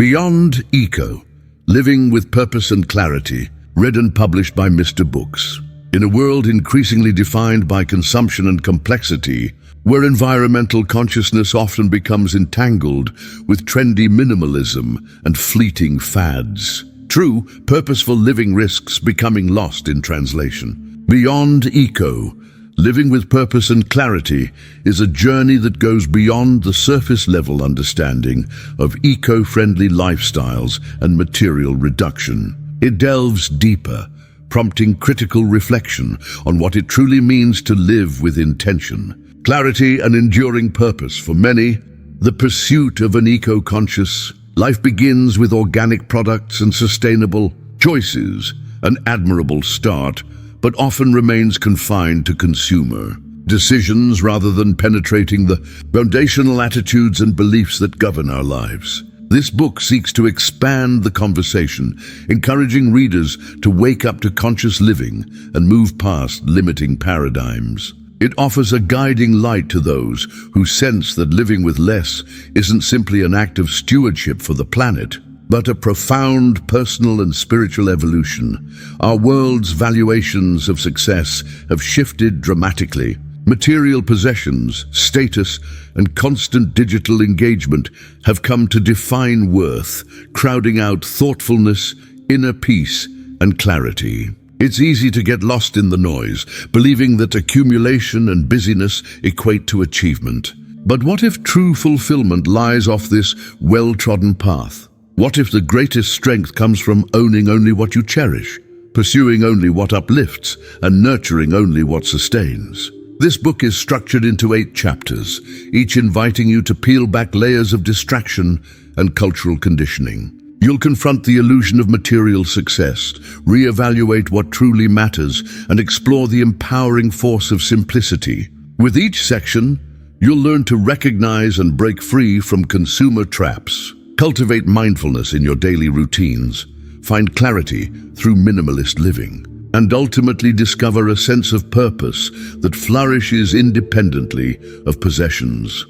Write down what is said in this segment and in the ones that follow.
Beyond Eco, Living with Purpose and Clarity, read and published by Mr. Books. In a world increasingly defined by consumption and complexity, where environmental consciousness often becomes entangled with trendy minimalism and fleeting fads, true, purposeful living risks becoming lost in translation. Beyond Eco, Living with Purpose and Clarity is a journey that goes beyond the surface-level understanding of eco-friendly lifestyles and material reduction. It delves deeper, prompting critical reflection on what it truly means to live with intention, clarity and enduring purpose. For many, the pursuit of an eco-conscious life begins with organic products and sustainable choices, an admirable start, but often remains confined to consumer decisions rather than penetrating the foundational attitudes and beliefs that govern our lives. This book seeks to expand the conversation, encouraging readers to wake up to conscious living and move past limiting paradigms. It offers a guiding light to those who sense that living with less isn't simply an act of stewardship for the planet, but a profound personal and spiritual evolution. Our world's valuations of success have shifted dramatically. Material possessions, status, and constant digital engagement have come to define worth, crowding out thoughtfulness, inner peace, and clarity. It's easy to get lost in the noise, believing that accumulation and busyness equate to achievement. But what if true fulfillment lies off this well-trodden path? What if the greatest strength comes from owning only what you cherish, pursuing only what uplifts, and nurturing only what sustains? This book is structured into 8 chapters, each inviting you to peel back layers of distraction and cultural conditioning. You'll confront the illusion of material success, reevaluate what truly matters, and explore the empowering force of simplicity. With each section, you'll learn to recognize and break free from consumer traps. Cultivate mindfulness in your daily routines, find clarity through minimalist living, and ultimately discover a sense of purpose that flourishes independently of possessions.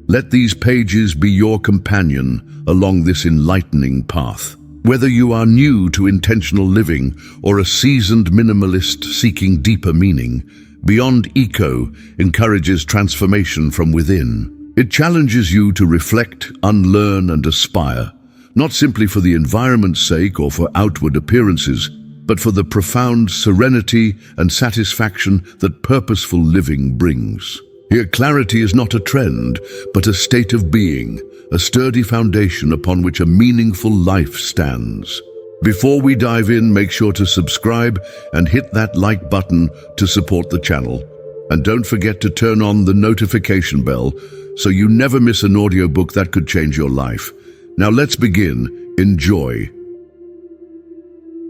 Let these pages be your companion along this enlightening path. Whether you are new to intentional living or a seasoned minimalist seeking deeper meaning, Beyond Eco encourages transformation from within. It challenges you to reflect, unlearn, and aspire, not simply for the environment's sake or for outward appearances, but for the profound serenity and satisfaction that purposeful living brings. Here, clarity is not a trend, but a state of being, a sturdy foundation upon which a meaningful life stands. Before we dive in, make sure to subscribe and hit that like button to support the channel. And don't forget to turn on the notification bell so you never miss an audiobook that could change your life. Now let's begin. Enjoy.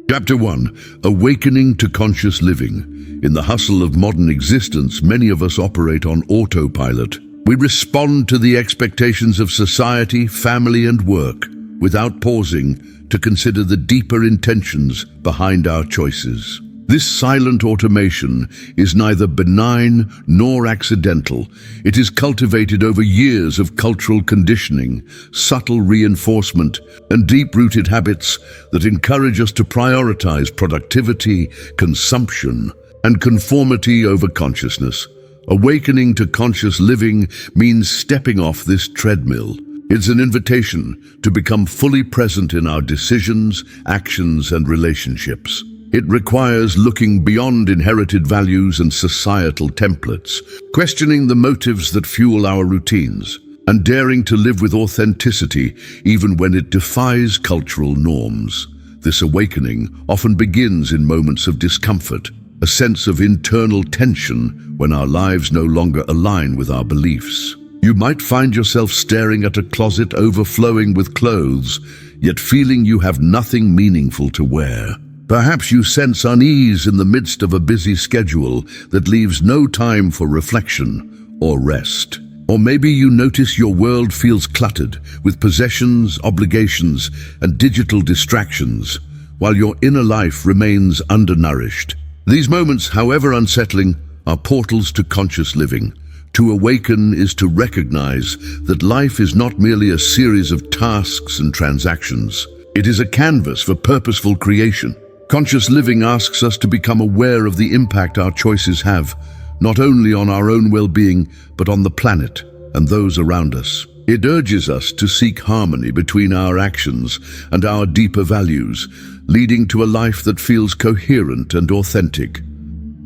Chapter 1. Awakening to Conscious Living. In the hustle of modern existence, many of us operate on autopilot. We respond to the expectations of society, family, and work, without pausing to consider the deeper intentions behind our choices. This silent automation is neither benign nor accidental. It is cultivated over years of cultural conditioning, subtle reinforcement, and deep-rooted habits that encourage us to prioritize productivity, consumption, and conformity over consciousness. Awakening to conscious living means stepping off this treadmill. It's an invitation to become fully present in our decisions, actions, and relationships. It requires looking beyond inherited values and societal templates, questioning the motives that fuel our routines, and daring to live with authenticity even when it defies cultural norms. This awakening often begins in moments of discomfort, a sense of internal tension when our lives no longer align with our beliefs. You might find yourself staring at a closet overflowing with clothes, yet feeling you have nothing meaningful to wear. Perhaps you sense unease in the midst of a busy schedule that leaves no time for reflection or rest. Or maybe you notice your world feels cluttered with possessions, obligations, and digital distractions, while your inner life remains undernourished. These moments, however unsettling, are portals to conscious living, To awaken is to recognize that life is not merely a series of tasks and transactions. It is a canvas for purposeful creation. Conscious living asks us to become aware of the impact our choices have, not only on our own well-being, but on the planet and those around us. It urges us to seek harmony between our actions and our deeper values, leading to a life that feels coherent and authentic.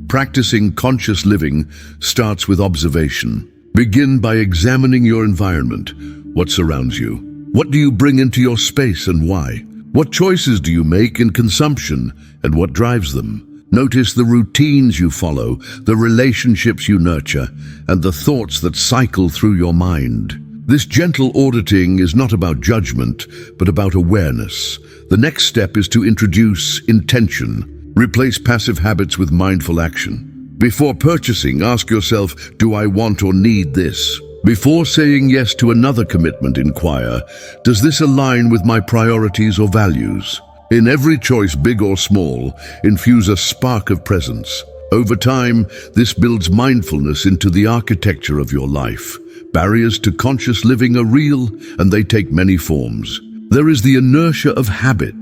Practicing conscious living starts with observation. Begin by examining your environment. What surrounds you? What do you bring into your space and why? What choices do you make in consumption and what drives them? Notice the routines you follow, the relationships you nurture, and the thoughts that cycle through your mind. This gentle auditing is not about judgment, but about awareness. The next step is to introduce intention. Replace passive habits with mindful action. Before purchasing, ask yourself, do I want or need this? Before saying yes to another commitment, inquire, does this align with my priorities or values? In every choice, big or small, infuse a spark of presence. Over time, this builds mindfulness into the architecture of your life. Barriers to conscious living are real, and they take many forms. There is the inertia of habit,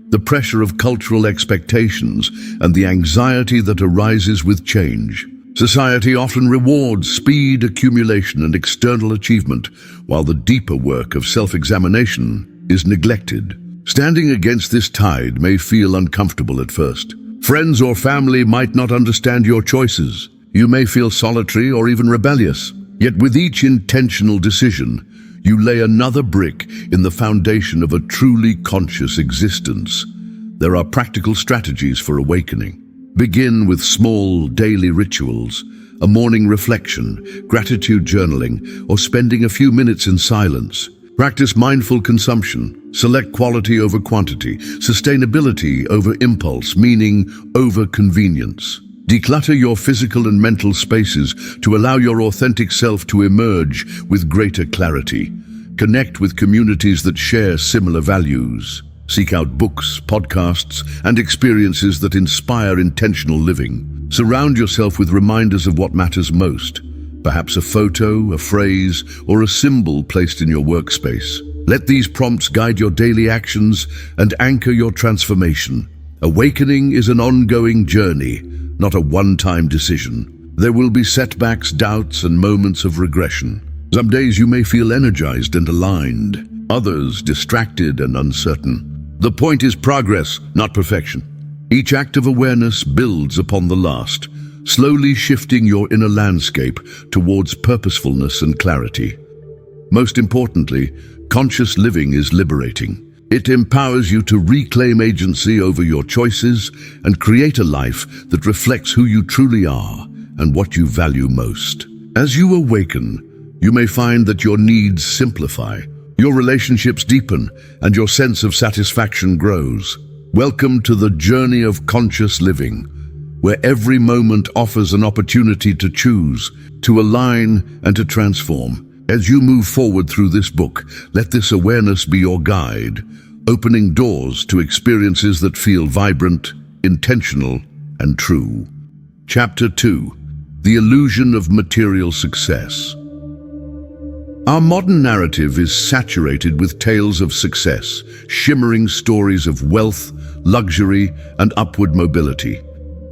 the pressure of cultural expectations, and the anxiety that arises with change. Society often rewards speed, accumulation, and external achievement, while the deeper work of self-examination is neglected. Standing against this tide may feel uncomfortable at first. Friends or family might not understand your choices. You may feel solitary or even rebellious. Yet with each intentional decision, you lay another brick in the foundation of a truly conscious existence. There are practical strategies for awakening. Begin with small daily rituals, a morning reflection, gratitude journaling, or spending a few minutes in silence. Practice mindful consumption. Select quality over quantity, sustainability over impulse, meaning over convenience. Declutter your physical and mental spaces to allow your authentic self to emerge with greater clarity. Connect with communities that share similar values. Seek out books, podcasts, and experiences that inspire intentional living. Surround yourself with reminders of what matters most. Perhaps a photo, a phrase, or a symbol placed in your workspace. Let these prompts guide your daily actions and anchor your transformation. Awakening is an ongoing journey, not a one-time decision. There will be setbacks, doubts, and moments of regression. Some days you may feel energized and aligned, others distracted and uncertain. The point is progress, not perfection. Each act of awareness builds upon the last, slowly shifting your inner landscape towards purposefulness and clarity. Most importantly, conscious living is liberating. It empowers you to reclaim agency over your choices and create a life that reflects who you truly are and what you value most. As you awaken, you may find that your needs simplify, your relationships deepen, and your sense of satisfaction grows. Welcome to the journey of conscious living, where every moment offers an opportunity to choose, to align, and to transform. As you move forward through this book, let this awareness be your guide, opening doors to experiences that feel vibrant, intentional, and true. Chapter 2: The Illusion of Material Success. Our modern narrative is saturated with tales of success, shimmering stories of wealth, luxury, and upward mobility.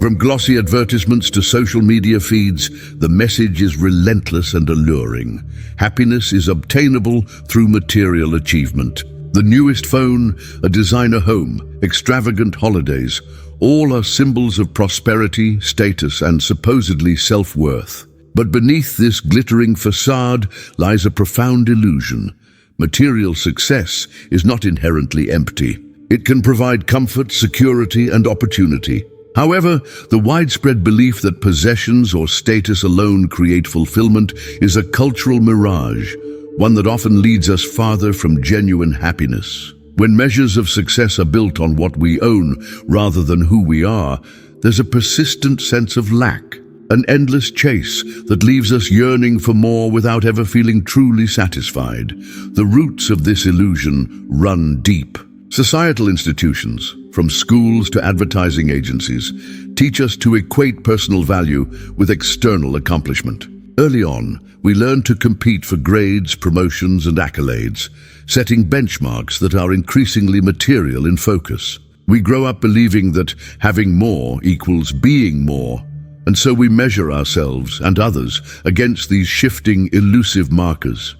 From glossy advertisements to social media feeds, the message is relentless and alluring. Happiness is obtainable through material achievement. The newest phone, a designer home, extravagant holidays, all are symbols of prosperity, status, and supposedly self-worth. But beneath this glittering facade lies a profound illusion. Material success is not inherently empty. It can provide comfort, security, and opportunity. However, the widespread belief that possessions or status alone create fulfillment is a cultural mirage, one that often leads us farther from genuine happiness. When measures of success are built on what we own rather than who we are, there's a persistent sense of lack, an endless chase that leaves us yearning for more without ever feeling truly satisfied. The roots of this illusion run deep. Societal institutions, from schools to advertising agencies, teach us to equate personal value with external accomplishment. Early on, we learn to compete for grades, promotions, and accolades, setting benchmarks that are increasingly material in focus. We grow up believing that having more equals being more, and so we measure ourselves and others against these shifting, elusive markers.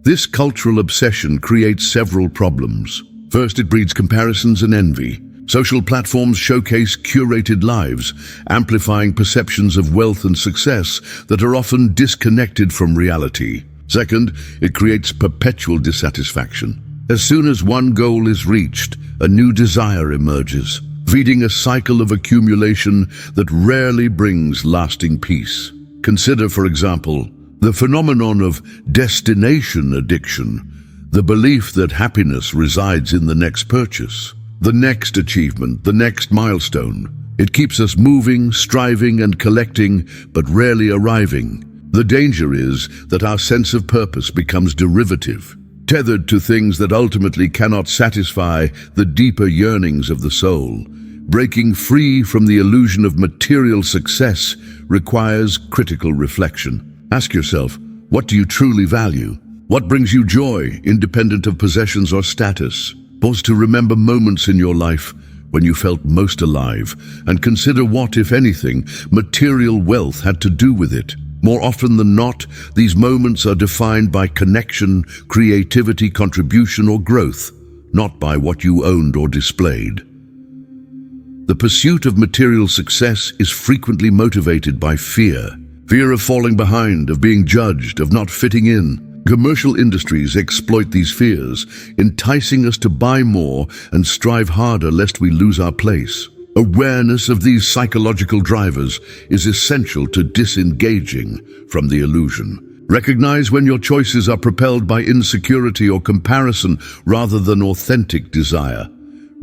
This cultural obsession creates several problems. First, it breeds comparisons and envy. Social platforms showcase curated lives, amplifying perceptions of wealth and success that are often disconnected from reality. Second, it creates perpetual dissatisfaction. As soon as one goal is reached, a new desire emerges, feeding a cycle of accumulation that rarely brings lasting peace. Consider, for example, the phenomenon of destination addiction, the belief that happiness resides in the next purchase, the next achievement, the next milestone. It keeps us moving, striving, and collecting, but rarely arriving. The danger is that our sense of purpose becomes derivative, tethered to things that ultimately cannot satisfy the deeper yearnings of the soul. Breaking free from the illusion of material success requires critical reflection. Ask yourself, what do you truly value? What brings you joy, independent of possessions or status? Pause to remember moments in your life when you felt most alive, and consider what, if anything, material wealth had to do with it. More often than not, these moments are defined by connection, creativity, contribution, or growth, not by what you owned or displayed. The pursuit of material success is frequently motivated by fear. Fear of falling behind, of being judged, of not fitting in. Commercial industries exploit these fears, enticing us to buy more and strive harder lest we lose our place. Awareness of these psychological drivers is essential to disengaging from the illusion. Recognize when your choices are propelled by insecurity or comparison rather than authentic desire.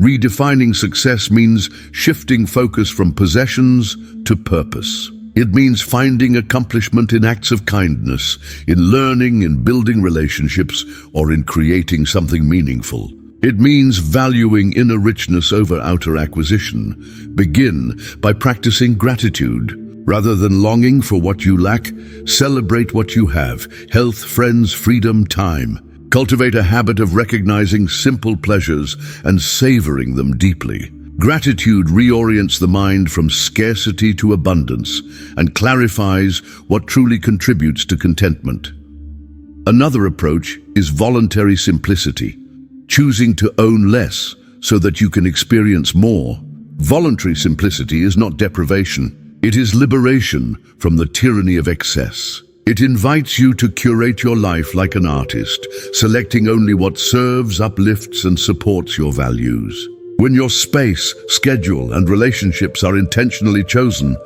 Redefining success means shifting focus from possessions to purpose. It means finding accomplishment in acts of kindness, in learning, in building relationships, or in creating something meaningful. It means valuing inner richness over outer acquisition. Begin by practicing gratitude. Rather than longing for what you lack, celebrate what you have: health, friends, freedom, time. Cultivate a habit of recognizing simple pleasures and savoring them deeply. Gratitude reorients the mind from scarcity to abundance and clarifies what truly contributes to contentment. Another approach is voluntary simplicity, choosing to own less so that you can experience more. Voluntary simplicity is not deprivation, it is liberation from the tyranny of excess. It invites you to curate your life like an artist, selecting only what serves, uplifts, and supports your values. When your space, schedule, and relationships are intentionally chosen,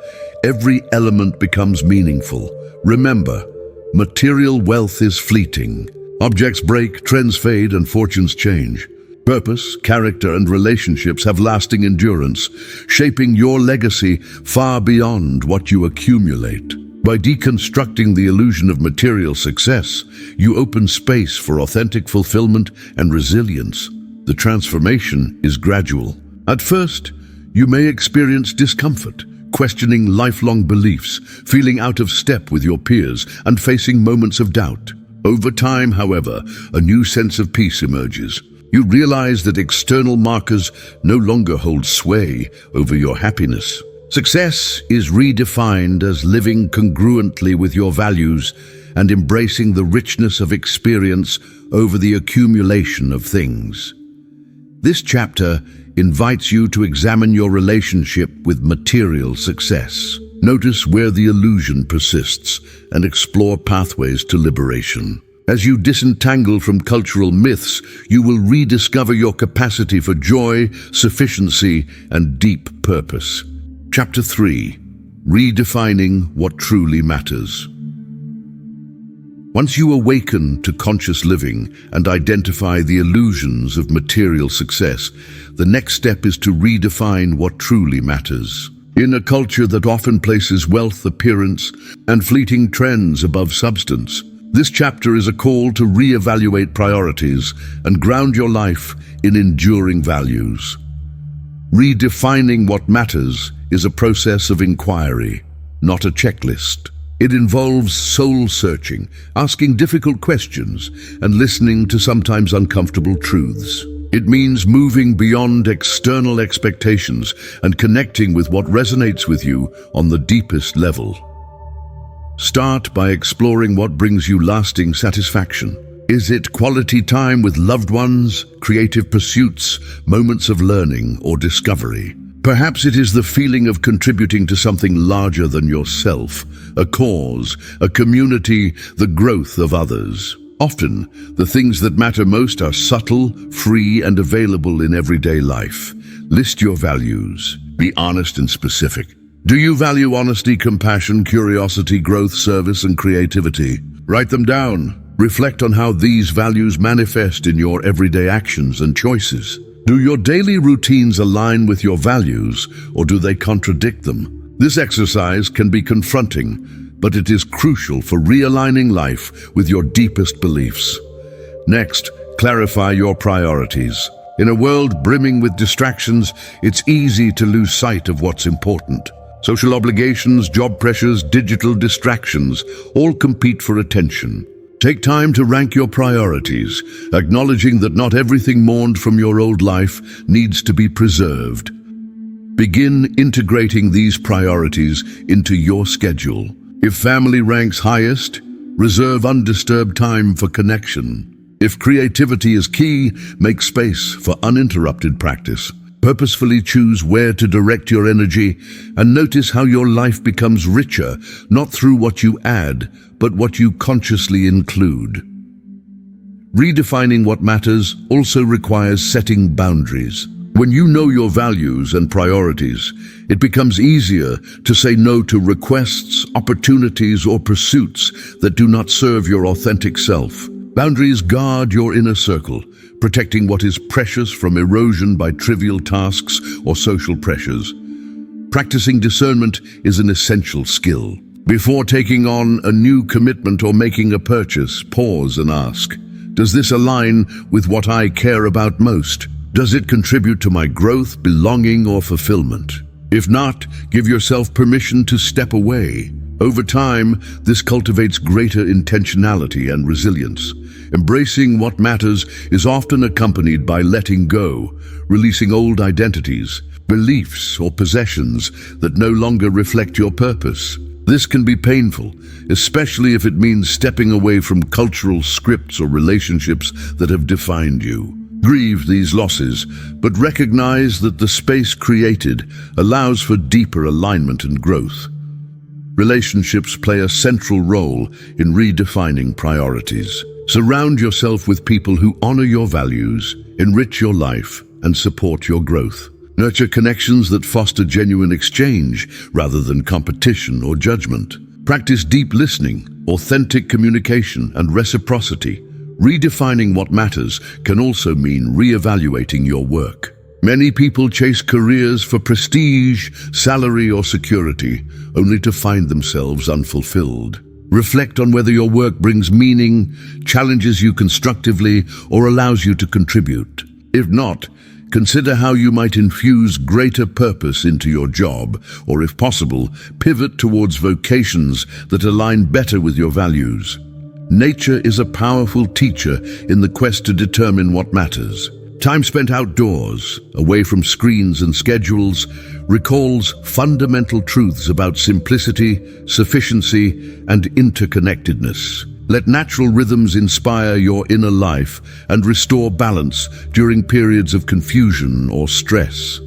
every element becomes meaningful. Remember, material wealth is fleeting. Objects break, trends fade, and fortunes change. Purpose, character, and relationships have lasting endurance, shaping your legacy far beyond what you accumulate. By deconstructing the illusion of material success, you open space for authentic fulfillment and resilience. The transformation is gradual. At first, you may experience discomfort, questioning lifelong beliefs, feeling out of step with your peers, and facing moments of doubt. Over time, however, a new sense of peace emerges. You realize that external markers no longer hold sway over your happiness. Success is redefined as living congruently with your values and embracing the richness of experience over the accumulation of things. This chapter invites you to examine your relationship with material success. Notice where the illusion persists and explore pathways to liberation. As you disentangle from cultural myths, you will rediscover your capacity for joy, sufficiency, and deep purpose. Chapter 3: Redefining what truly matters. Once you awaken to conscious living and identify the illusions of material success, the next step is to redefine what truly matters. In a culture that often places wealth, appearance, and fleeting trends above substance, this chapter is a call to reevaluate priorities and ground your life in enduring values. Redefining what matters is a process of inquiry, not a checklist. It involves soul-searching, asking difficult questions, and listening to sometimes uncomfortable truths. It means moving beyond external expectations and connecting with what resonates with you on the deepest level. Start by exploring what brings you lasting satisfaction. Is it quality time with loved ones, creative pursuits, moments of learning or discovery? Perhaps it is the feeling of contributing to something larger than yourself, a cause, a community, the growth of others. Often, the things that matter most are subtle, free, and available in everyday life. List your values. Be honest and specific. Do you value honesty, compassion, curiosity, growth, service, and creativity? Write them down. Reflect on how these values manifest in your everyday actions and choices. Do your daily routines align with your values, or do they contradict them? This exercise can be confronting, but it is crucial for realigning life with your deepest beliefs. Next, clarify your priorities. In a world brimming with distractions, it's easy to lose sight of what's important. Social obligations, job pressures, digital distractions all compete for attention. Take time to rank your priorities, acknowledging that not everything mourned from your old life needs to be preserved. Begin integrating these priorities into your schedule. If family ranks highest, reserve undisturbed time for connection. If creativity is key, make space for uninterrupted practice. Purposefully choose where to direct your energy and notice how your life becomes richer, not through what you add, but what you consciously include. Redefining what matters also requires setting boundaries. When you know your values and priorities, it becomes easier to say no to requests, opportunities, or pursuits that do not serve your authentic self. Boundaries guard your inner circle, protecting what is precious from erosion by trivial tasks or social pressures. Practicing discernment is an essential skill. Before taking on a new commitment or making a purchase, pause and ask, does this align with what I care about most? Does it contribute to my growth, belonging, or fulfillment? If not, give yourself permission to step away. Over time, this cultivates greater intentionality and resilience. Embracing what matters is often accompanied by letting go, releasing old identities, beliefs, or possessions that no longer reflect your purpose. This can be painful, especially if it means stepping away from cultural scripts or relationships that have defined you. Grieve these losses, but recognize that the space created allows for deeper alignment and growth. Relationships play a central role in redefining priorities. Surround yourself with people who honor your values, enrich your life, and support your growth. Nurture connections that foster genuine exchange rather than competition or judgment. Practice deep listening, authentic communication, and reciprocity. Redefining what matters can also mean reevaluating your work. Many people chase careers for prestige, salary, or security, only to find themselves unfulfilled. Reflect on whether your work brings meaning, challenges you constructively, or allows you to contribute. If not, consider how you might infuse greater purpose into your job, or if possible, pivot towards vocations that align better with your values. Nature is a powerful teacher in the quest to determine what matters. Time spent outdoors, away from screens and schedules, recalls fundamental truths about simplicity, sufficiency, and interconnectedness. Let natural rhythms inspire your inner life and restore balance during periods of confusion or stress.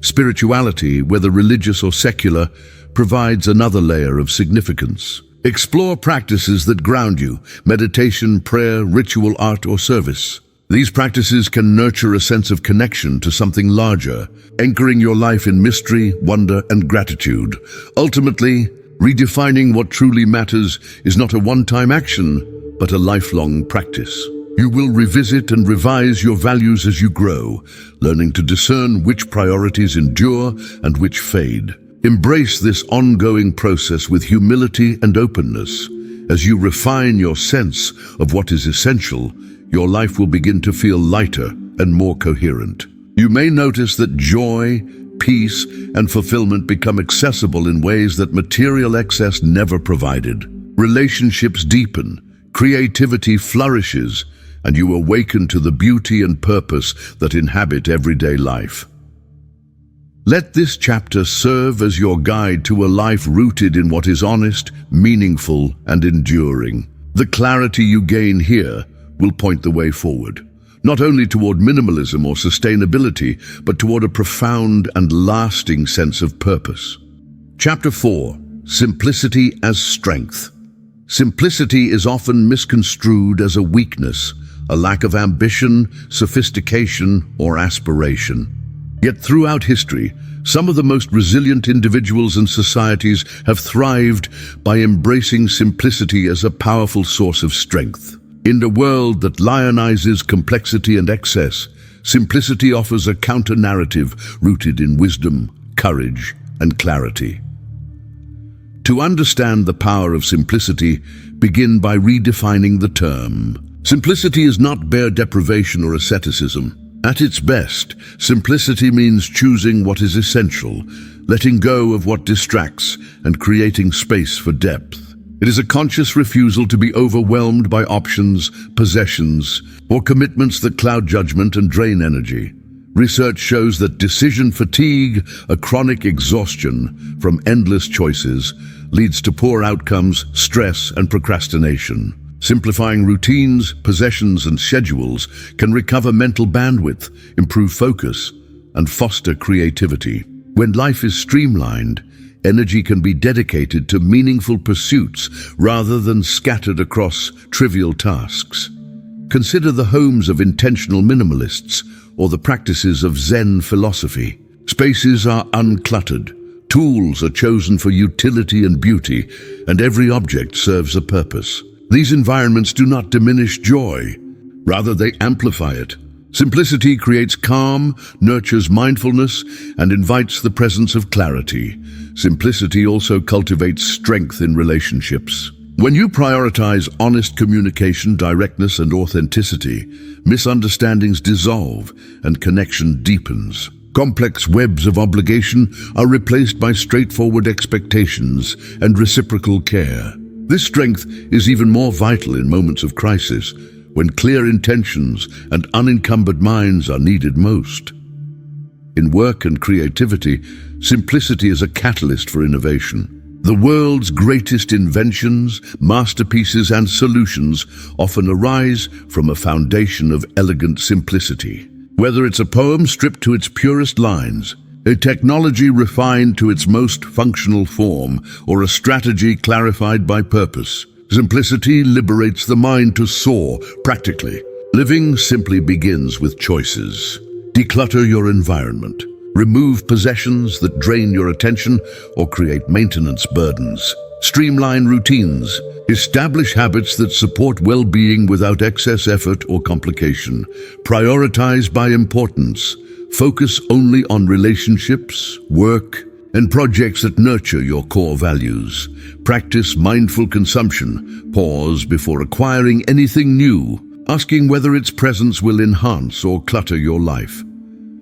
Spirituality, whether religious or secular, provides another layer of significance. Explore practices that ground you: meditation, prayer, ritual, art, or service. These practices can nurture a sense of connection to something larger, anchoring your life in mystery, wonder, and gratitude. Ultimately, redefining what truly matters is not a one-time action, but a lifelong practice. You will revisit and revise your values as you grow, learning to discern which priorities endure and which fade. Embrace this ongoing process with humility and openness. As you refine your sense of what is essential, your life will begin to feel lighter and more coherent. You may notice that joy, peace, and fulfillment become accessible in ways that material excess never provided. Relationships deepen, creativity flourishes, and you awaken to the beauty and purpose that inhabit everyday life. Let this chapter serve as your guide to a life rooted in what is honest, meaningful, and enduring. The clarity you gain here will point the way forward, not only toward minimalism or sustainability, but toward a profound and lasting sense of purpose. Chapter 4. Simplicity as Strength. Simplicity is often misconstrued as a weakness, a lack of ambition, sophistication, or aspiration. Yet throughout history, some of the most resilient individuals and societies have thrived by embracing simplicity as a powerful source of strength. In a world that lionizes complexity and excess, simplicity offers a counter-narrative rooted in wisdom, courage, and clarity. To understand the power of simplicity, begin by redefining the term. Simplicity is not bare deprivation or asceticism. At its best, simplicity means choosing what is essential, letting go of what distracts, and creating space for depth. It is a conscious refusal to be overwhelmed by options, possessions, or commitments that cloud judgment and drain energy. Research shows that decision fatigue, a chronic exhaustion from endless choices, leads to poor outcomes, stress, and procrastination. Simplifying routines, possessions, and schedules can recover mental bandwidth, improve focus, and foster creativity. When life is streamlined, energy can be dedicated to meaningful pursuits rather than scattered across trivial tasks. Consider the homes of intentional minimalists or the practices of Zen philosophy. Spaces are uncluttered, tools are chosen for utility and beauty, and every object serves a purpose. These environments do not diminish joy, rather they amplify it. Simplicity creates calm, nurtures mindfulness, and invites the presence of clarity. Simplicity also cultivates strength in relationships. When you prioritize honest communication, directness, and authenticity, misunderstandings dissolve and connection deepens. Complex webs of obligation are replaced by straightforward expectations and reciprocal care. This strength is even more vital in moments of crisis, when clear intentions and unencumbered minds are needed most. In work and creativity, simplicity is a catalyst for innovation. The world's greatest inventions, masterpieces, and solutions often arise from a foundation of elegant simplicity. Whether it's a poem stripped to its purest lines, a technology refined to its most functional form, or a strategy clarified by purpose, simplicity liberates the mind to soar practically. Living simply begins with choices. Declutter your environment. Remove possessions that drain your attention or create maintenance burdens. Streamline routines. Establish habits that support well-being without excess effort or complication. Prioritize by importance. Focus only on relationships, work, and projects that nurture your core values. Practice mindful consumption. Pause before acquiring anything new, asking whether its presence will enhance or clutter your life.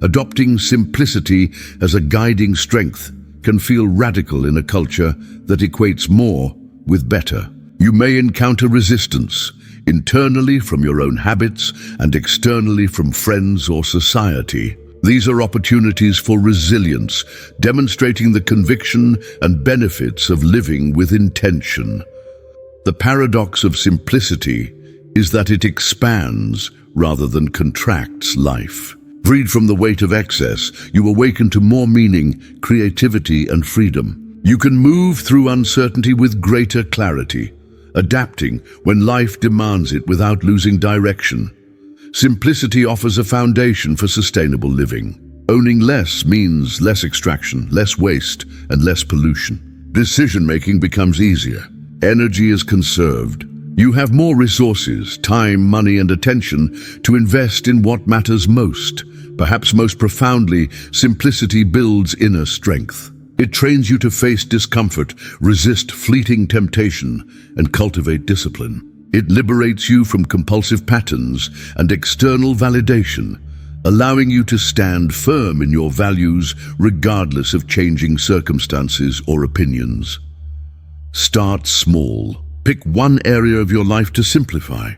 Adopting simplicity as a guiding strength can feel radical in a culture that equates more with better. You may encounter resistance, internally from your own habits and externally from friends or society. These are opportunities for resilience, demonstrating the conviction and benefits of living with intention. The paradox of simplicity is that it expands rather than contracts life. Freed from the weight of excess, you awaken to more meaning, creativity, and freedom. You can move through uncertainty with greater clarity, adapting when life demands it without losing direction. Simplicity offers a foundation for sustainable living. Owning less means less extraction, less waste, and less pollution. Decision-making becomes easier. Energy is conserved. You have more resources, time, money, and attention to invest in what matters most. Perhaps most profoundly, simplicity builds inner strength. It trains you to face discomfort, resist fleeting temptation, and cultivate discipline. It liberates you from compulsive patterns and external validation, allowing you to stand firm in your values regardless of changing circumstances or opinions. Start small. Pick one area of your life to simplify.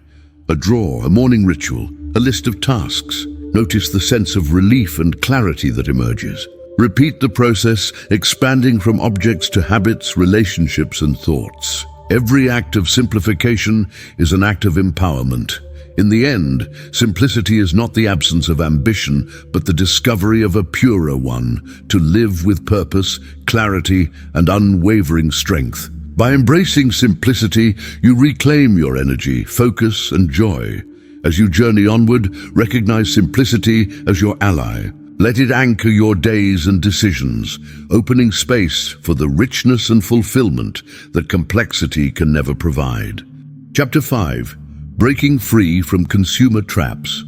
A drawer, a morning ritual, a list of tasks. Notice the sense of relief and clarity that emerges. Repeat the process, expanding from objects to habits, relationships, and thoughts. Every act of simplification is an act of empowerment. In the end, simplicity is not the absence of ambition, but the discovery of a purer one, to live with purpose, clarity, and unwavering strength. By embracing simplicity, you reclaim your energy, focus, and joy. As you journey onward, recognize simplicity as your ally. Let it anchor your days and decisions, opening space for the richness and fulfillment that complexity can never provide. Chapter 5. Breaking free from consumer traps.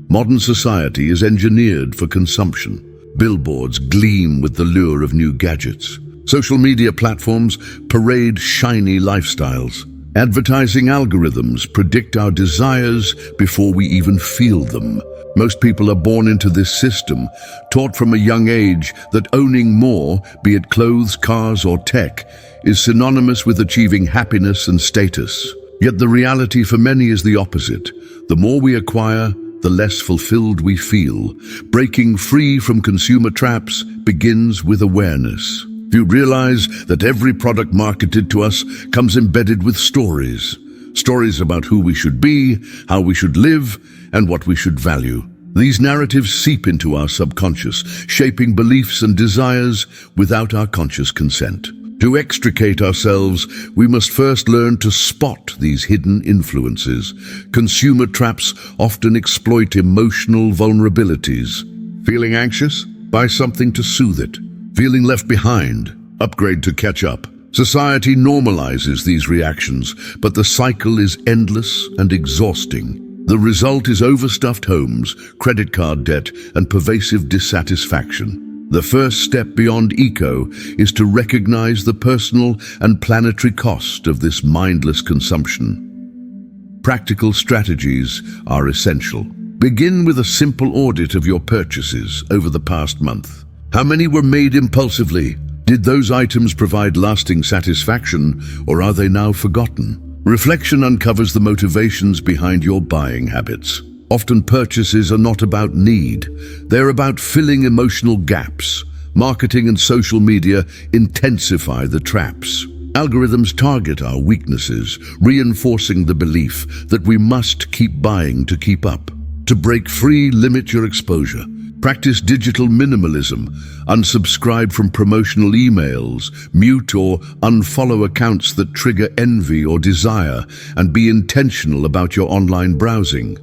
Modern society is engineered for consumption. Billboards gleam with the lure of new gadgets. Social media platforms parade shiny lifestyles. Advertising algorithms predict our desires before we even feel them. Most people are born into this system, taught from a young age that owning more, be it clothes, cars, or tech, is synonymous with achieving happiness and status. Yet the reality for many is the opposite. The more we acquire, the less fulfilled we feel. Breaking free from consumer traps begins with awareness. You realize that every product marketed to us comes embedded with stories. Stories about who we should be, how we should live, and what we should value. These narratives seep into our subconscious, shaping beliefs and desires without our conscious consent. To extricate ourselves, we must first learn to spot these hidden influences. Consumer traps often exploit emotional vulnerabilities. Feeling anxious? Buy something to soothe it. Feeling left behind? Upgrade to catch up. Society normalizes these reactions, but the cycle is endless and exhausting. The result is overstuffed homes, credit card debt, and pervasive dissatisfaction. The first step beyond eco is to recognize the personal and planetary cost of this mindless consumption. Practical strategies are essential. Begin with a simple audit of your purchases over the past month. How many were made impulsively? Did those items provide lasting satisfaction, or are they now forgotten? Reflection uncovers the motivations behind your buying habits. Often purchases are not about need. They're about filling emotional gaps. Marketing and social media intensify the traps. Algorithms target our weaknesses, reinforcing the belief that we must keep buying to keep up. To break free, limit your exposure. Practice digital minimalism. Unsubscribe from promotional emails, mute or unfollow accounts that trigger envy or desire, and be intentional about your online browsing.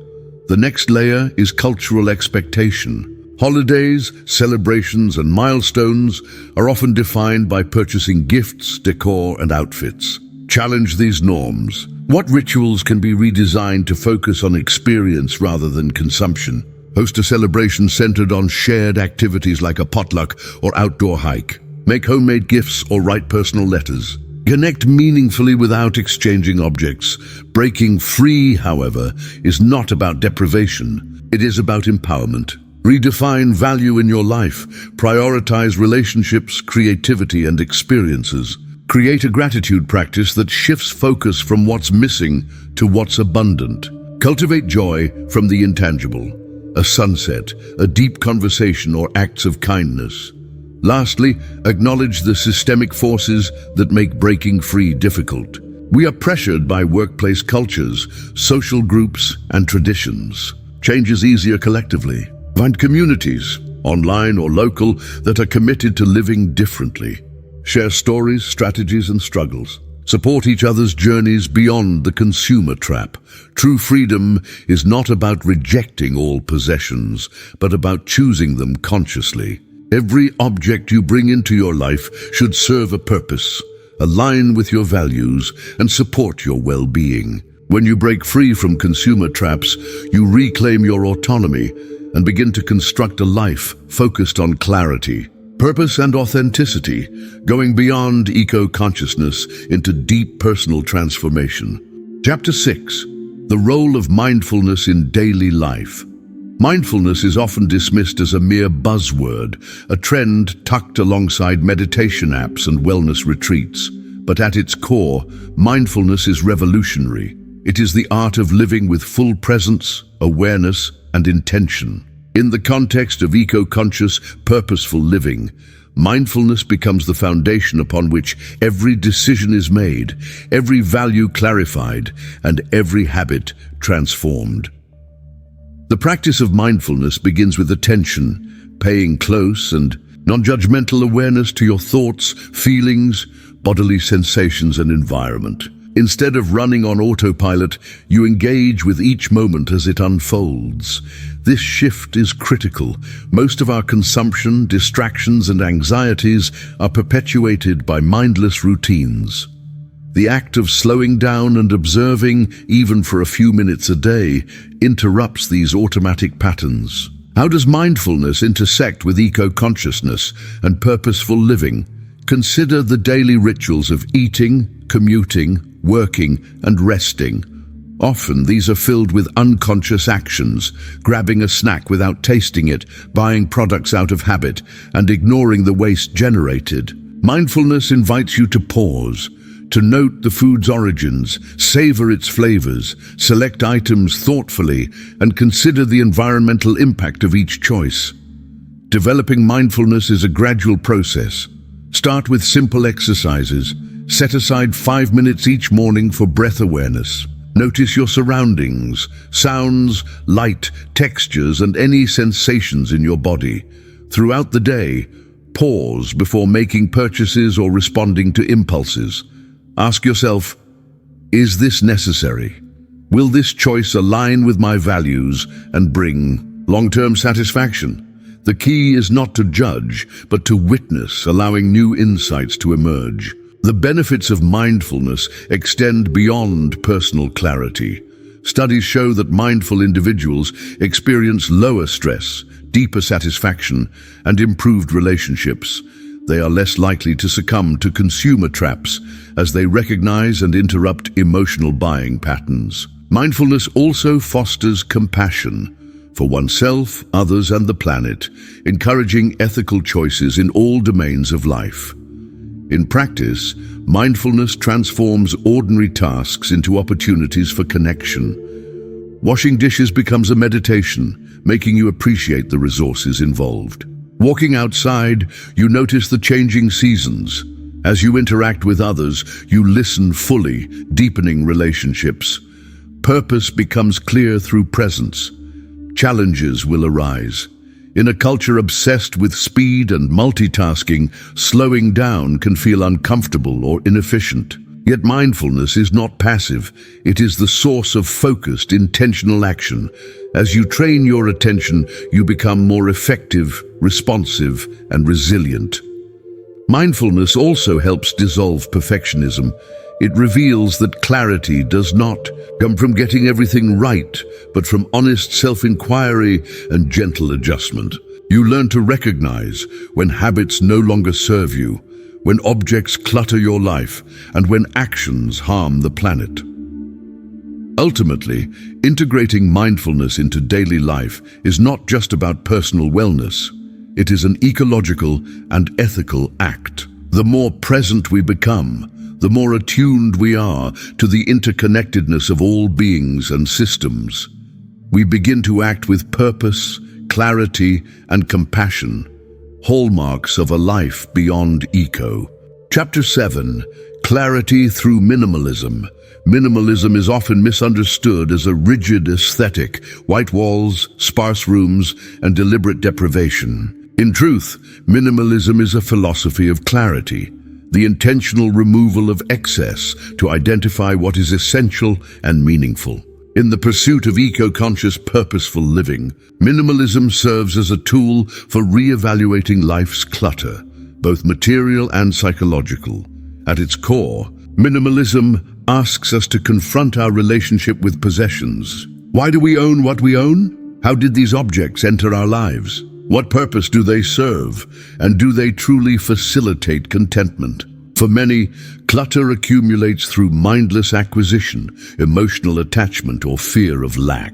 The next layer is cultural expectation. Holidays, celebrations, and milestones are often defined by purchasing gifts, decor, and outfits. Challenge these norms. What rituals can be redesigned to focus on experience rather than consumption? Host a celebration centered on shared activities like a potluck or outdoor hike. Make homemade gifts or write personal letters. Connect meaningfully without exchanging objects. Breaking free, however, is not about deprivation. It is about empowerment. Redefine value in your life. Prioritize relationships, creativity, and experiences. Create a gratitude practice that shifts focus from what's missing to what's abundant. Cultivate joy from the intangible. A sunset, a deep conversation, or acts of kindness. Lastly, acknowledge the systemic forces that make breaking free difficult. We are pressured by workplace cultures, social groups, and traditions. Change is easier collectively. Find communities, online or local, that are committed to living differently. Share stories, strategies, and struggles. Support each other's journeys beyond the consumer trap. True freedom is not about rejecting all possessions, but about choosing them consciously. Every object you bring into your life should serve a purpose, align with your values, and support your well-being. When you break free from consumer traps, you reclaim your autonomy and begin to construct a life focused on clarity, purpose, and authenticity, going beyond eco-consciousness into deep personal transformation. Chapter 6. The Role of Mindfulness in Daily Life. Mindfulness is often dismissed as a mere buzzword, a trend tucked alongside meditation apps and wellness retreats. But at its core, mindfulness is revolutionary. It is the art of living with full presence, awareness, and intention. In the context of eco-conscious, purposeful living, mindfulness becomes the foundation upon which every decision is made, every value clarified, and every habit transformed. The practice of mindfulness begins with attention, paying close and non-judgmental awareness to your thoughts, feelings, bodily sensations, and environment. Instead of running on autopilot, you engage with each moment as it unfolds. This shift is critical. Most of our consumption, distractions, and anxieties are perpetuated by mindless routines. The act of slowing down and observing, even for a few minutes a day, interrupts these automatic patterns. How does mindfulness intersect with eco-consciousness and purposeful living? Consider the daily rituals of eating, commuting, working, and resting. Often these are filled with unconscious actions, grabbing a snack without tasting it, buying products out of habit, and ignoring the waste generated. Mindfulness invites you to pause, to note the food's origins, savor its flavors, select items thoughtfully, and consider the environmental impact of each choice. Developing mindfulness is a gradual process. Start with simple exercises. Set aside 5 minutes each morning for breath awareness. Notice your surroundings, sounds, light, textures, and any sensations in your body. Throughout the day, pause before making purchases or responding to impulses. Ask yourself, is this necessary? Will this choice align with my values and bring long-term satisfaction? The key is not to judge, but to witness, allowing new insights to emerge. The benefits of mindfulness extend beyond personal clarity. Studies show that mindful individuals experience lower stress, deeper satisfaction, and improved relationships. They are less likely to succumb to consumer traps as they recognize and interrupt emotional buying patterns. Mindfulness also fosters compassion for oneself, others, and the planet, encouraging ethical choices in all domains of life. In practice, mindfulness transforms ordinary tasks into opportunities for connection. Washing dishes becomes a meditation, making you appreciate the resources involved. Walking outside, you notice the changing seasons. As you interact with others, you listen fully, deepening relationships. Purpose becomes clear through presence. Challenges will arise. In a culture obsessed with speed and multitasking, slowing down can feel uncomfortable or inefficient. Yet mindfulness is not passive. It is the source of focused, intentional action. As you train your attention, you become more effective, responsive, and resilient. Mindfulness also helps dissolve perfectionism. It reveals that clarity does not come from getting everything right, but from honest self-inquiry and gentle adjustment. You learn to recognize when habits no longer serve you, when objects clutter your life, and when actions harm the planet. Ultimately, integrating mindfulness into daily life is not just about personal wellness. It is an ecological and ethical act. The more present we become, the more attuned we are to the interconnectedness of all beings and systems. We begin to act with purpose, clarity, and compassion, hallmarks of a life beyond eco. Chapter 7. Clarity through minimalism. Minimalism is often misunderstood as a rigid aesthetic, white walls, sparse rooms, and deliberate deprivation. In truth, minimalism is a philosophy of clarity, the intentional removal of excess to identify what is essential and meaningful. In the pursuit of eco-conscious, purposeful living, minimalism serves as a tool for re-evaluating life's clutter, both material and psychological. At its core, minimalism asks us to confront our relationship with possessions. Why do we own what we own? How did these objects enter our lives? What purpose do they serve? And do they truly facilitate contentment? For many, clutter accumulates through mindless acquisition, emotional attachment, or fear of lack.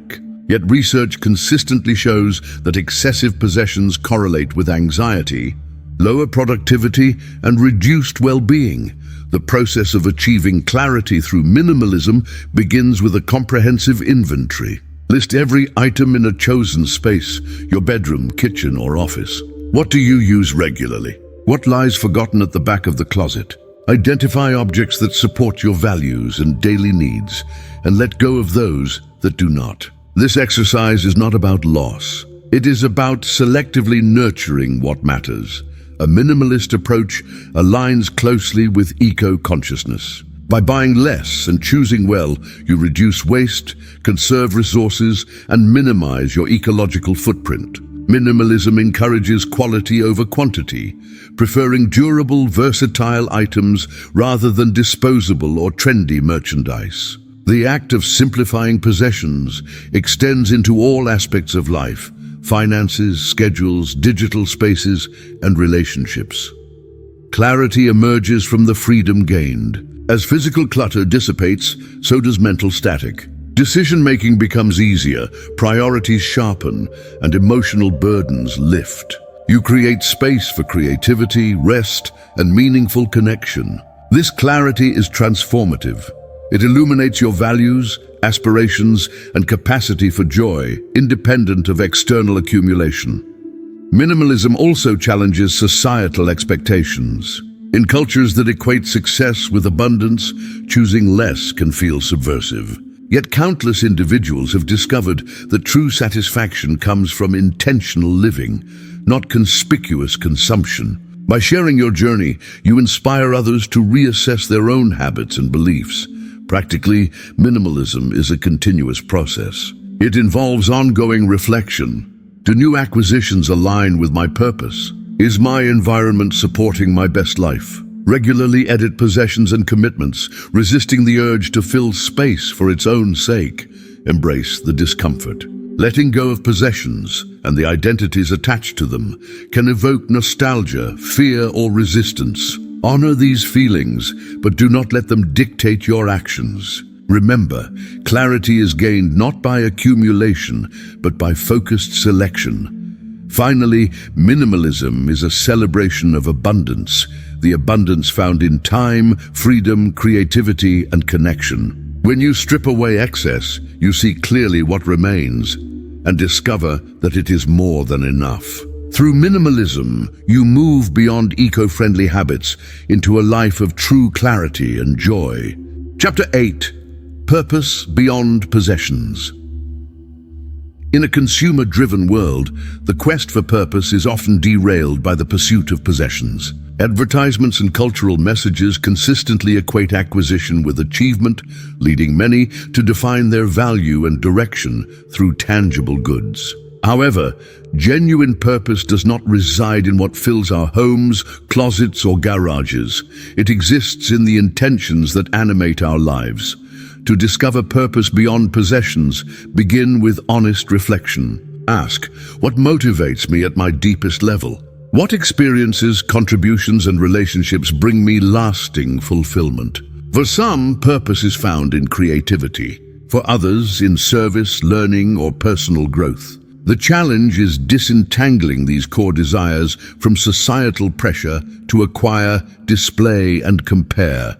Yet research consistently shows that excessive possessions correlate with anxiety, lower productivity, and reduced well-being. The process of achieving clarity through minimalism begins with a comprehensive inventory. List every item in a chosen space, your bedroom, kitchen, or office. What do you use regularly? What lies forgotten at the back of the closet? Identify objects that support your values and daily needs, and let go of those that do not. This exercise is not about loss. It is about selectively nurturing what matters. A minimalist approach aligns closely with eco-consciousness. By buying less and choosing well, you reduce waste, conserve resources, and minimize your ecological footprint. Minimalism encourages quality over quantity, preferring durable, versatile items rather than disposable or trendy merchandise. The act of simplifying possessions extends into all aspects of life: finances, schedules, digital spaces, and relationships. Clarity emerges from the freedom gained. As physical clutter dissipates, so does mental static. Decision-making becomes easier, priorities sharpen, and emotional burdens lift. You create space for creativity, rest, and meaningful connection. This clarity is transformative. It illuminates your values, aspirations, and capacity for joy, independent of external accumulation. Minimalism also challenges societal expectations. In cultures that equate success with abundance, choosing less can feel subversive. Yet countless individuals have discovered that true satisfaction comes from intentional living, not conspicuous consumption. By sharing your journey, you inspire others to reassess their own habits and beliefs. Practically, minimalism is a continuous process. It involves ongoing reflection. Do new acquisitions align with my purpose? Is my environment supporting my best life? Regularly edit possessions and commitments, resisting the urge to fill space for its own sake. Embrace the discomfort. Letting go of possessions and the identities attached to them can evoke nostalgia, fear, or resistance. Honor these feelings, but do not let them dictate your actions. Remember, clarity is gained not by accumulation, but by focused selection. Finally, minimalism is a celebration of abundance, the abundance found in time, freedom, creativity, and connection. When you strip away excess, you see clearly what remains and discover that it is more than enough. Through minimalism, you move beyond eco-friendly habits into a life of true clarity and joy. Chapter 8: Purpose Beyond Possessions. In a consumer-driven world, the quest for purpose is often derailed by the pursuit of possessions. Advertisements and cultural messages consistently equate acquisition with achievement, leading many to define their value and direction through tangible goods. However, genuine purpose does not reside in what fills our homes, closets, or garages. It exists in the intentions that animate our lives. To discover purpose beyond possessions, begin with honest reflection. Ask, what motivates me at my deepest level? What experiences, contributions, and relationships bring me lasting fulfillment? For some, purpose is found in creativity. For others, in service, learning, or personal growth. The challenge is disentangling these core desires from societal pressure to acquire, display, and compare.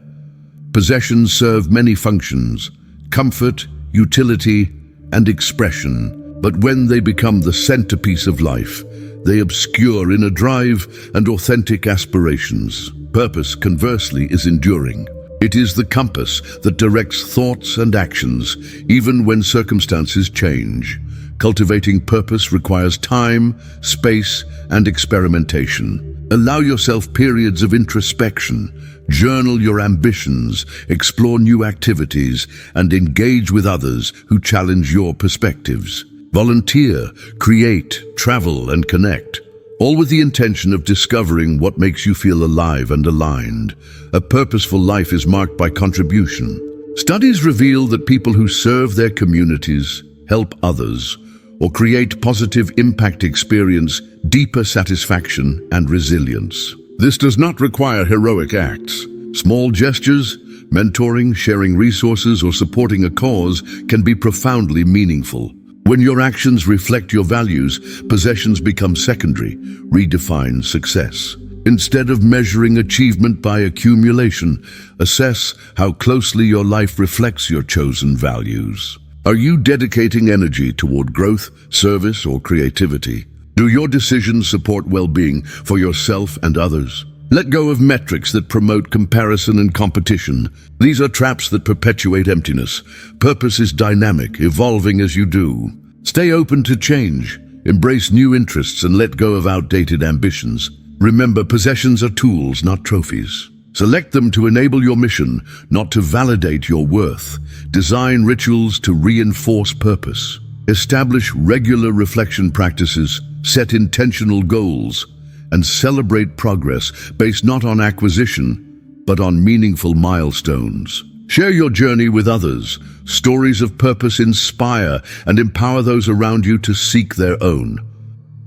Possessions serve many functions: comfort, utility, and expression. But when they become the centerpiece of life, they obscure inner drive and authentic aspirations. Purpose, conversely, is enduring. It is the compass that directs thoughts and actions, even when circumstances change. Cultivating purpose requires time, space, and experimentation. Allow yourself periods of introspection. Journal your ambitions, explore new activities, and engage with others who challenge your perspectives. Volunteer, create, travel, and connect, all with the intention of discovering what makes you feel alive and aligned. A purposeful life is marked by contribution. Studies reveal that people who serve their communities, help others, or create positive impact experience deeper satisfaction and resilience. This does not require heroic acts. Small gestures, mentoring, sharing resources, or supporting a cause can be profoundly meaningful. When your actions reflect your values, possessions become secondary. Redefine success. Instead of measuring achievement by accumulation, assess how closely your life reflects your chosen values. Are you dedicating energy toward growth, service, or creativity? Do your decisions support well-being for yourself and others? Let go of metrics that promote comparison and competition. These are traps that perpetuate emptiness. Purpose is dynamic, evolving as you do. Stay open to change. Embrace new interests and let go of outdated ambitions. Remember, possessions are tools, not trophies. Select them to enable your mission, not to validate your worth. Design rituals to reinforce purpose. Establish regular reflection practices, set intentional goals, and celebrate progress based not on acquisition, but on meaningful milestones. Share your journey with others. Stories of purpose inspire and empower those around you to seek their own.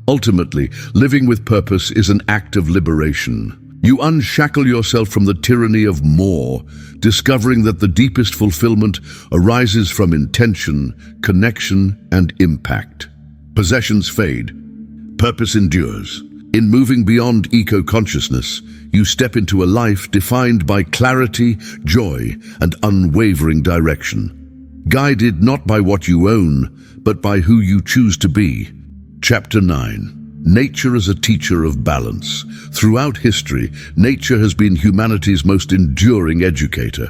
Ultimately, living with purpose is an act of liberation. You unshackle yourself from the tyranny of more, discovering that the deepest fulfillment arises from intention, connection, and impact. Possessions fade. Purpose endures. In moving beyond eco-consciousness, you step into a life defined by clarity, joy, and unwavering direction. Guided not by what you own, but by who you choose to be. Chapter 9. Nature as a teacher of balance. Throughout history, nature has been humanity's most enduring educator.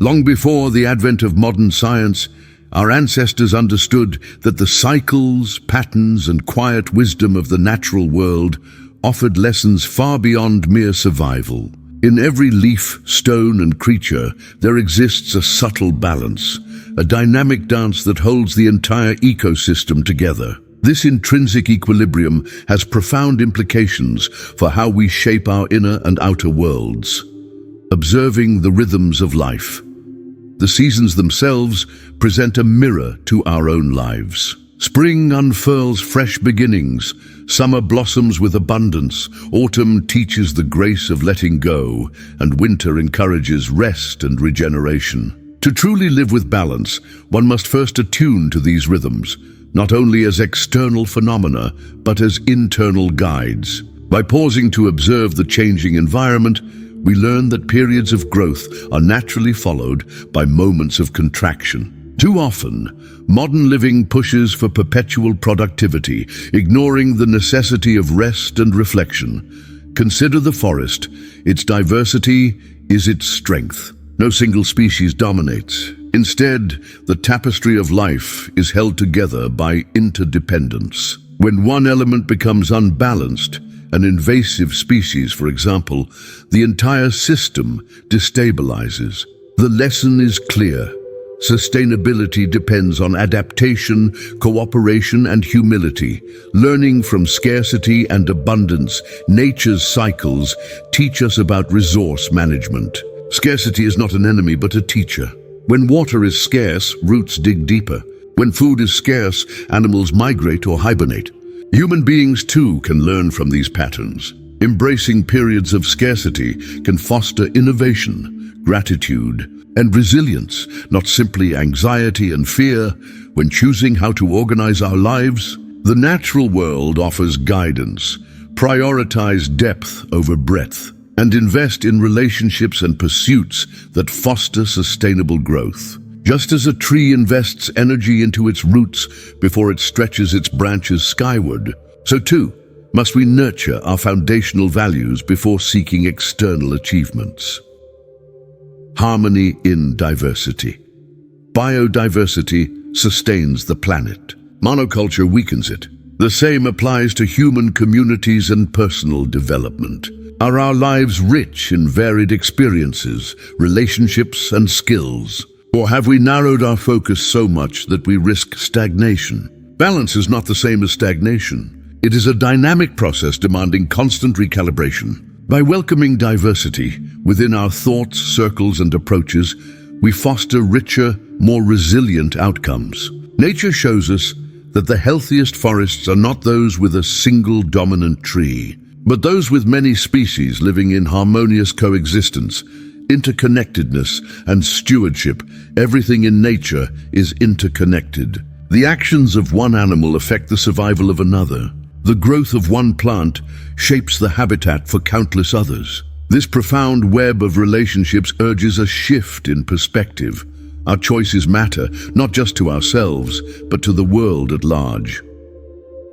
Long before the advent of modern science, our ancestors understood that the cycles, patterns, and quiet wisdom of the natural world offered lessons far beyond mere survival. In every leaf, stone, and creature, there exists a subtle balance, a dynamic dance that holds the entire ecosystem together. This intrinsic equilibrium has profound implications for how we shape our inner and outer worlds. Observing the rhythms of life. The seasons themselves present a mirror to our own lives. Spring unfurls fresh beginnings, summer blossoms with abundance, autumn teaches the grace of letting go, and winter encourages rest and regeneration. To truly live with balance, one must first attune to these rhythms, not only as external phenomena, but as internal guides. By pausing to observe the changing environment, we learn that periods of growth are naturally followed by moments of contraction. Too often, modern living pushes for perpetual productivity, ignoring the necessity of rest and reflection. Consider the forest. Its diversity is its strength. No single species dominates. Instead, the tapestry of life is held together by interdependence. When one element becomes unbalanced, an invasive species, for example, the entire system destabilizes. The lesson is clear. Sustainability depends on adaptation, cooperation, and humility. Learning from scarcity and abundance, nature's cycles teach us about resource management. Scarcity is not an enemy, but a teacher. When water is scarce, roots dig deeper. When food is scarce, animals migrate or hibernate. Human beings, too, can learn from these patterns. Embracing periods of scarcity can foster innovation, gratitude, and resilience, not simply anxiety and fear. When choosing how to organize our lives, the natural world offers guidance. Prioritize depth over breadth, and invest in relationships and pursuits that foster sustainable growth. Just as a tree invests energy into its roots before it stretches its branches skyward, so too must we nurture our foundational values before seeking external achievements. Harmony in diversity. Biodiversity sustains the planet. Monoculture weakens it. The same applies to human communities and personal development. Are our lives rich in varied experiences, relationships, and skills? Or have we narrowed our focus so much that we risk stagnation? Balance is not the same as stagnation. It is a dynamic process demanding constant recalibration. By welcoming diversity within our thoughts, circles, and approaches, we foster richer, more resilient outcomes. Nature shows us that the healthiest forests are not those with a single dominant tree, but those with many species living in harmonious coexistence. Interconnectedness and stewardship. Everything in nature is interconnected. The actions of one animal affect the survival of another. The growth of one plant shapes the habitat for countless others. This profound web of relationships urges a shift in perspective. Our choices matter, not just to ourselves, but to the world at large.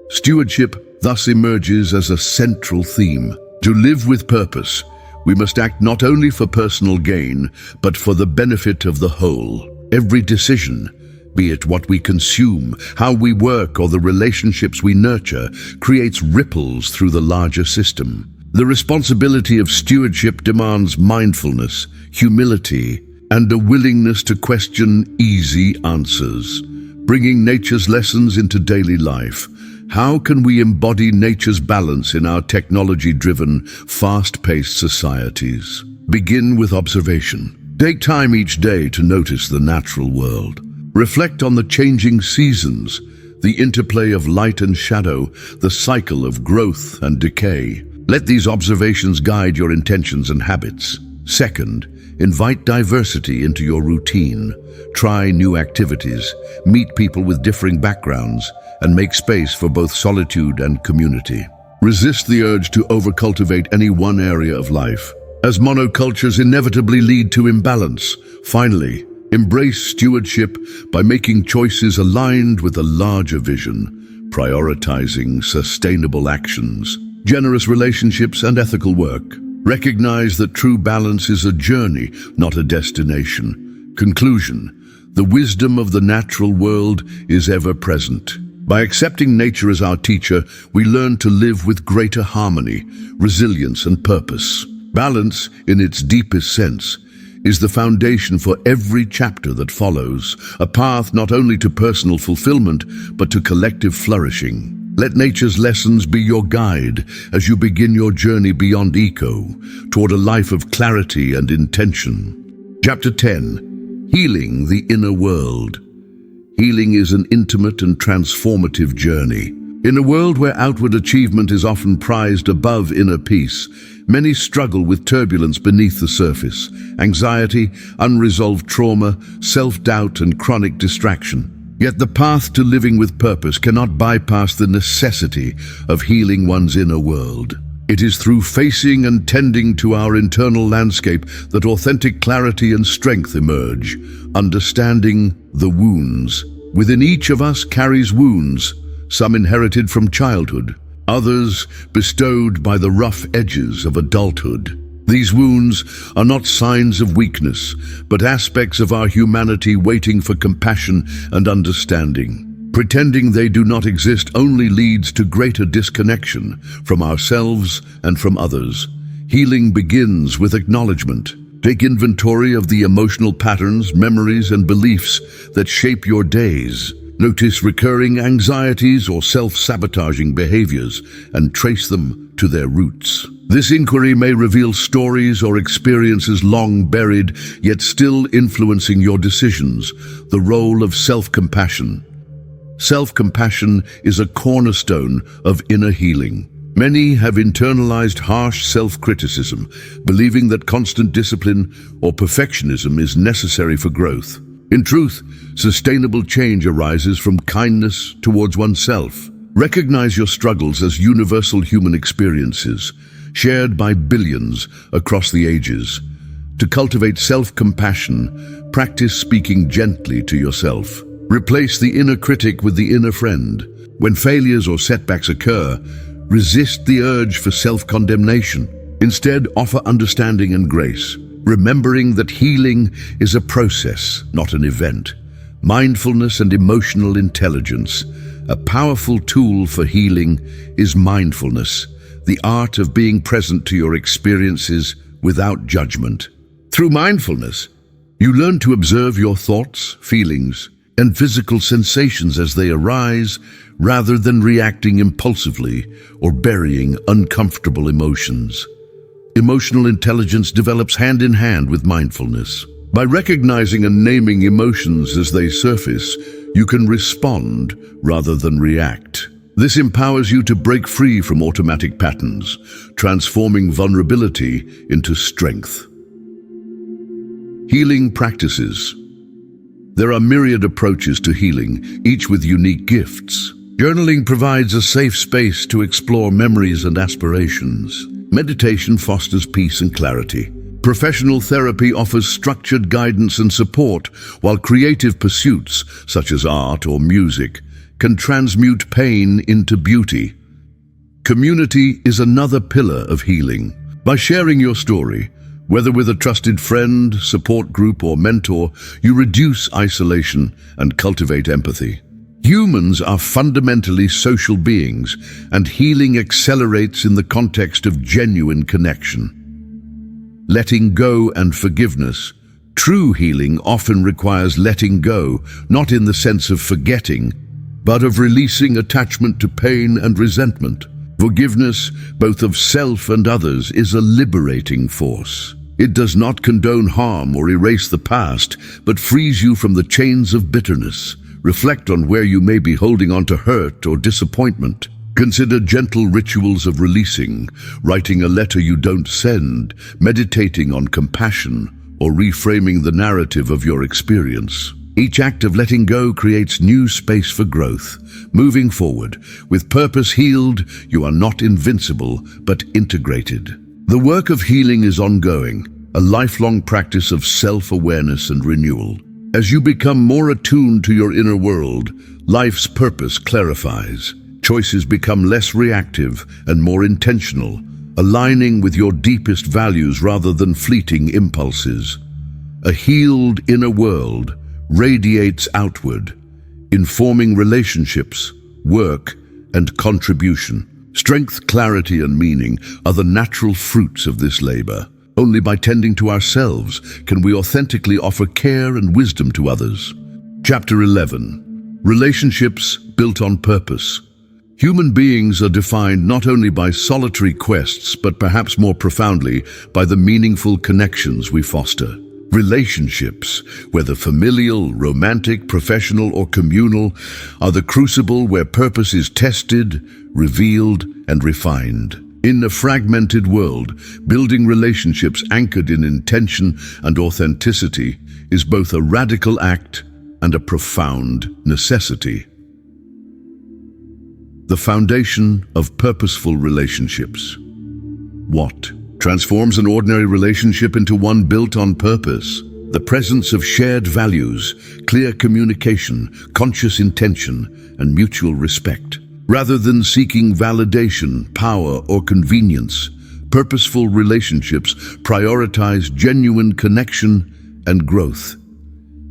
Stewardship thus emerges as a central theme. To live with purpose, we must act not only for personal gain, but for the benefit of the whole. Every decision, be it what we consume, how we work, or the relationships we nurture, creates ripples through the larger system. The responsibility of stewardship demands mindfulness, humility, and a willingness to question easy answers. Bringing nature's lessons into daily life, how can we embody nature's balance in our technology-driven, fast-paced societies? Begin with observation. Take time each day to notice the natural world. Reflect on the changing seasons, the interplay of light and shadow, the cycle of growth and decay. Let these observations guide your intentions and habits. Second, invite diversity into your routine. Try new activities, meet people with differing backgrounds, and make space for both solitude and community. Resist the urge to overcultivate any one area of life, as monocultures inevitably lead to imbalance. Finally, embrace stewardship by making choices aligned with a larger vision, prioritizing sustainable actions, generous relationships, and ethical work. Recognize that true balance is a journey, not a destination. Conclusion: the wisdom of the natural world is ever present. By accepting nature as our teacher, we learn to live with greater harmony, resilience, and purpose. Balance, in its deepest sense, is the foundation for every chapter that follows, a path not only to personal fulfillment, but to collective flourishing. Let nature's lessons be your guide as you begin your journey beyond eco, toward a life of clarity and intention. Chapter 10. Healing the Inner World. Healing is an intimate and transformative journey. In a world where outward achievement is often prized above inner peace, many struggle with turbulence beneath the surface: anxiety, unresolved trauma, self-doubt, and chronic distraction. Yet the path to living with purpose cannot bypass the necessity of healing one's inner world. It is through facing and tending to our internal landscape that authentic clarity and strength emerge. Understanding the wounds. Within each of us carries wounds, some inherited from childhood, others bestowed by the rough edges of adulthood. These wounds are not signs of weakness, but aspects of our humanity waiting for compassion and understanding. Pretending they do not exist only leads to greater disconnection from ourselves and from others. Healing begins with acknowledgement. Take inventory of the emotional patterns, memories, and beliefs that shape your days. Notice recurring anxieties or self-sabotaging behaviors and trace them to their roots. This inquiry may reveal stories or experiences long buried, yet still influencing your decisions. The role of self-compassion. Self-compassion is a cornerstone of inner healing. Many have internalized harsh self-criticism, believing that constant discipline or perfectionism is necessary for growth. In truth, sustainable change arises from kindness towards oneself. Recognize your struggles as universal human experiences, shared by billions across the ages. To cultivate self-compassion, practice speaking gently to yourself. Replace the inner critic with the inner friend. When failures or setbacks occur, resist the urge for self-condemnation. Instead, offer understanding and grace, remembering that healing is a process, not an event. Mindfulness and emotional intelligence. A powerful tool for healing is mindfulness, the art of being present to your experiences without judgment. Through mindfulness, you learn to observe your thoughts, feelings, and physical sensations as they arise, rather than reacting impulsively or burying uncomfortable emotions. Emotional intelligence develops hand in hand with mindfulness. By recognizing and naming emotions as they surface, you can respond rather than react. This empowers you to break free from automatic patterns, transforming vulnerability into strength. Healing practices. There are myriad approaches to healing, each with unique gifts. Journaling provides a safe space to explore memories and aspirations. Meditation fosters peace and clarity. Professional therapy offers structured guidance and support, while creative pursuits, such as art or music, can transmute pain into beauty. Community is another pillar of healing. By sharing your story, whether with a trusted friend, support group, or mentor, you reduce isolation and cultivate empathy. Humans are fundamentally social beings, and healing accelerates in the context of genuine connection. Letting go and forgiveness. True healing often requires letting go, not in the sense of forgetting, but of releasing attachment to pain and resentment. Forgiveness, both of self and others, is a liberating force. It does not condone harm or erase the past, but frees you from the chains of bitterness. Reflect on where you may be holding on to hurt or disappointment. Consider gentle rituals of releasing, writing a letter you don't send, meditating on compassion, or reframing the narrative of your experience. Each act of letting go creates new space for growth. Moving forward, with purpose healed, you are not invincible, but integrated. The work of healing is ongoing, a lifelong practice of self-awareness and renewal. As you become more attuned to your inner world, life's purpose clarifies. Choices become less reactive and more intentional, aligning with your deepest values rather than fleeting impulses. A healed inner world radiates outward, informing relationships, work, and contribution. Strength, clarity, and meaning are the natural fruits of this labor. Only by tending to ourselves can we authentically offer care and wisdom to others. Chapter 11. Relationships built on purpose. Human beings are defined not only by solitary quests, but perhaps more profoundly by the meaningful connections we foster. Relationships, whether familial, romantic, professional, or communal, are the crucible where purpose is tested, revealed, and refined. In a fragmented world, building relationships anchored in intention and authenticity is both a radical act and a profound necessity. The foundation of purposeful relationships. What transforms an ordinary relationship into one built on purpose? The presence of shared values, clear communication, conscious intention, and mutual respect. Rather than seeking validation, power, or convenience, purposeful relationships prioritize genuine connection and growth.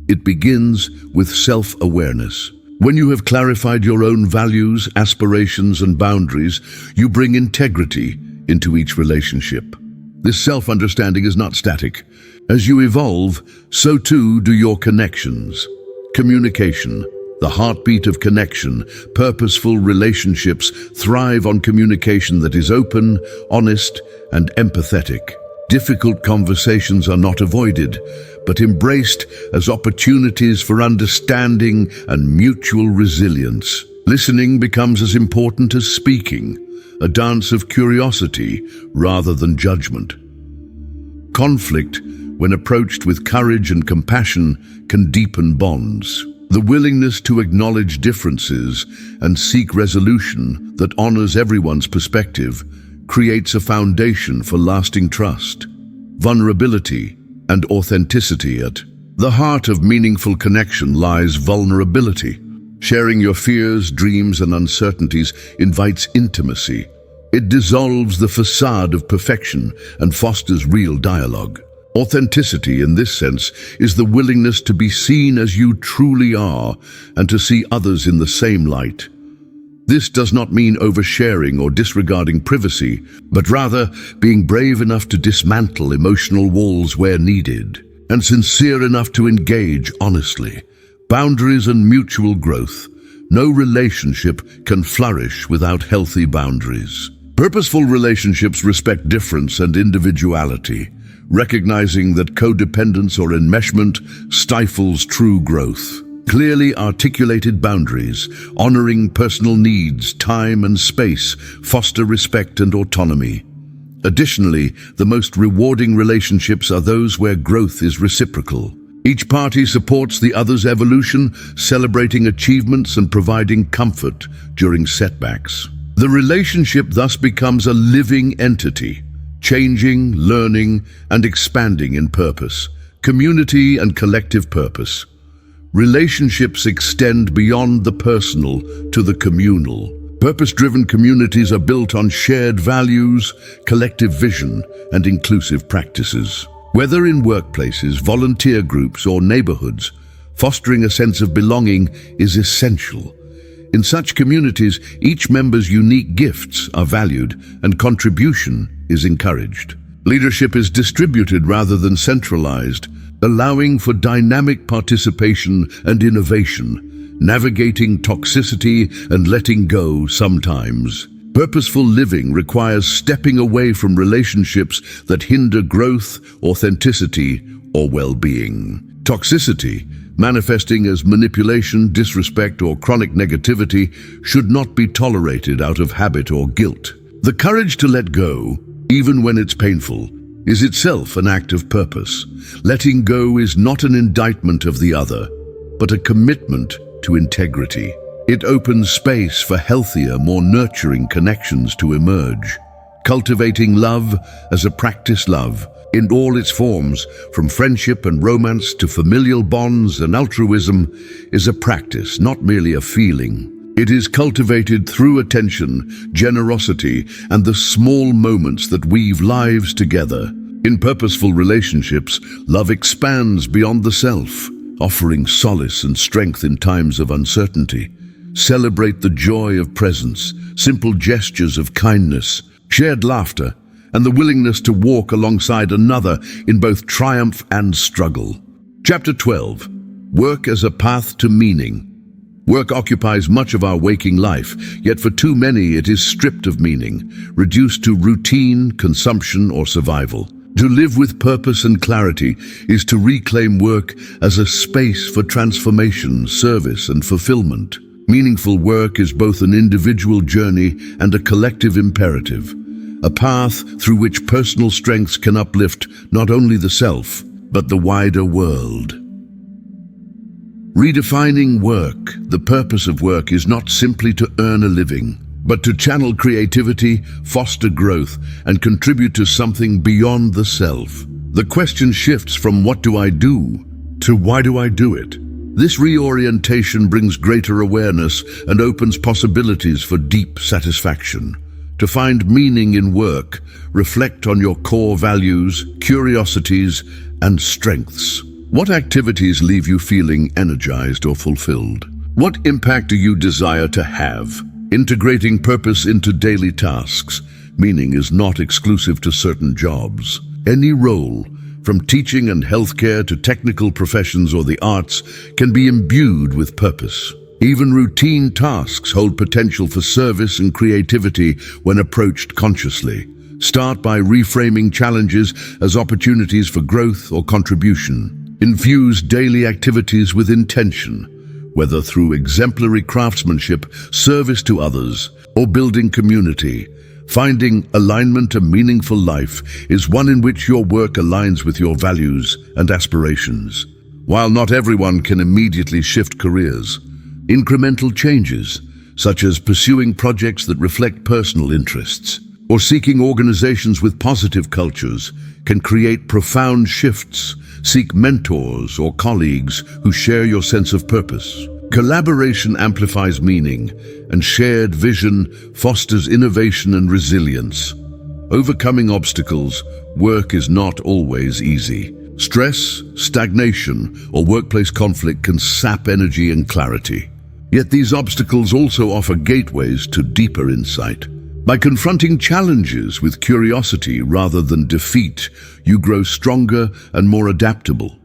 It begins with self-awareness. When you have clarified your own values, aspirations, and boundaries, you bring integrity into each relationship. This self-understanding is not static. As you evolve, so too do your connections. Communication, the heartbeat of connection. Purposeful relationships thrive on communication that is open, honest, and empathetic. Difficult conversations are not avoided, but embraced as opportunities for understanding and mutual resilience. Listening becomes as important as speaking, a dance of curiosity rather than judgment. Conflict, when approached with courage and compassion, can deepen bonds. The willingness to acknowledge differences and seek resolution that honors everyone's perspective creates a foundation for lasting trust. Vulnerability and authenticity. At the heart of meaningful connection lies vulnerability. Sharing your fears, dreams, and uncertainties invites intimacy. It dissolves the facade of perfection and fosters real dialogue. Authenticity, in this sense, is the willingness to be seen as you truly are and to see others in the same light. This does not mean oversharing or disregarding privacy, but rather being brave enough to dismantle emotional walls where needed, and sincere enough to engage honestly. Boundaries and mutual growth. No relationship can flourish without healthy boundaries. Purposeful relationships respect difference and individuality, recognizing that codependence or enmeshment stifles true growth. Clearly articulated boundaries, honoring personal needs, time and space, foster respect and autonomy. Additionally, the most rewarding relationships are those where growth is reciprocal. Each party supports the other's evolution, celebrating achievements and providing comfort during setbacks. The relationship thus becomes a living entity, changing, learning, and expanding in purpose, community and collective purpose. Relationships extend beyond the personal to the communal. Purpose-driven communities are built on shared values, collective vision, and inclusive practices. Whether in workplaces, volunteer groups, or neighborhoods, fostering a sense of belonging is essential. In such communities, each member's unique gifts are valued and contribution is encouraged. Leadership is distributed rather than centralized, allowing for dynamic participation and innovation, navigating toxicity and letting go sometimes. Purposeful living requires stepping away from relationships that hinder growth, authenticity, or well-being. Toxicity, manifesting as manipulation, disrespect, or chronic negativity, should not be tolerated out of habit or guilt. The courage to let go, even when it's painful, is itself an act of purpose. Letting go is not an indictment of the other, but a commitment to integrity. It opens space for healthier, more nurturing connections to emerge. Cultivating love as a practice, love in all its forms, from friendship and romance to familial bonds and altruism, is a practice, not merely a feeling. It is cultivated through attention, generosity, and the small moments that weave lives together. In purposeful relationships, love expands beyond the self, offering solace and strength in times of uncertainty. Celebrate the joy of presence, simple gestures of kindness, shared laughter, and the willingness to walk alongside another in both triumph and struggle. Chapter 12. Work as a path to meaning. Work occupies much of our waking life, yet for too many it is stripped of meaning, reduced to routine, consumption, or survival. To live with purpose and clarity is to reclaim work as a space for transformation, service, and fulfillment. Meaningful work is both an individual journey and a collective imperative, a path through which personal strengths can uplift not only the self, but the wider world. Redefining work. The purpose of work is not simply to earn a living, but to channel creativity, foster growth, and contribute to something beyond the self. The question shifts from what do I do to why do I do it? This reorientation brings greater awareness and opens possibilities for deep satisfaction. To find meaning in work, reflect on your core values, curiosities, and strengths. What activities leave you feeling energized or fulfilled? What impact do you desire to have? Integrating purpose into daily tasks. Meaning is not exclusive to certain jobs. Any role, from teaching and healthcare to technical professions or the arts, can be imbued with purpose. Even routine tasks hold potential for service and creativity when approached consciously. Start by reframing challenges as opportunities for growth or contribution. Infuse daily activities with intention, whether through exemplary craftsmanship, service to others, or building community. Finding alignment, a meaningful life, is one in which your work aligns with your values and aspirations. While not everyone can immediately shift careers, incremental changes, such as pursuing projects that reflect personal interests or seeking organizations with positive cultures, can create profound shifts. Seek mentors or colleagues who share your sense of purpose. Collaboration amplifies meaning, and shared vision fosters innovation and resilience. Overcoming obstacles. Work is not always easy. Stress, stagnation, or workplace conflict can sap energy and clarity. Yet these obstacles also offer gateways to deeper insight. By confronting challenges with curiosity rather than defeat, you grow stronger and more adaptable.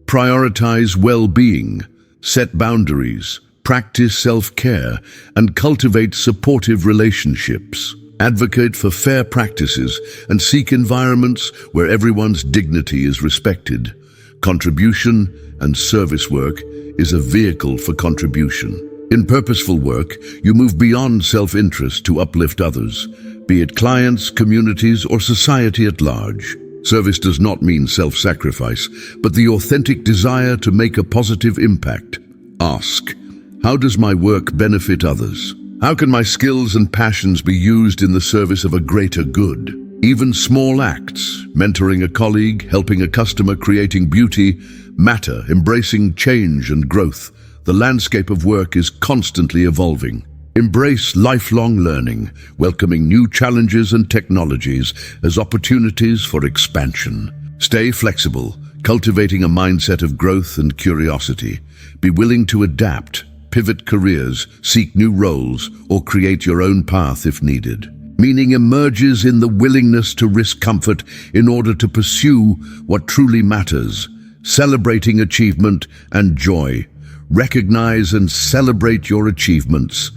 Prioritize well-being, set boundaries, practice self-care, and cultivate supportive relationships. Advocate for fair practices and seek environments where everyone's dignity is respected. Contribution and service work is a vehicle for contribution. In purposeful work, you move beyond self-interest to uplift others, be it clients, communities, or society at large. Service does not mean self-sacrifice, but the authentic desire to make a positive impact. Ask, how does my work benefit others? How can my skills and passions be used in the service of a greater good? Even small acts, mentoring a colleague, helping a customer, creating beauty, matter, embracing change and growth. The landscape of work is constantly evolving. Embrace lifelong learning, welcoming new challenges and technologies as opportunities for expansion. Stay flexible, cultivating a mindset of growth and curiosity. Be willing to adapt, pivot careers, seek new roles, or create your own path if needed. Meaning emerges in the willingness to risk comfort in order to pursue what truly matters, celebrating achievement and joy. Recognize and celebrate your achievements,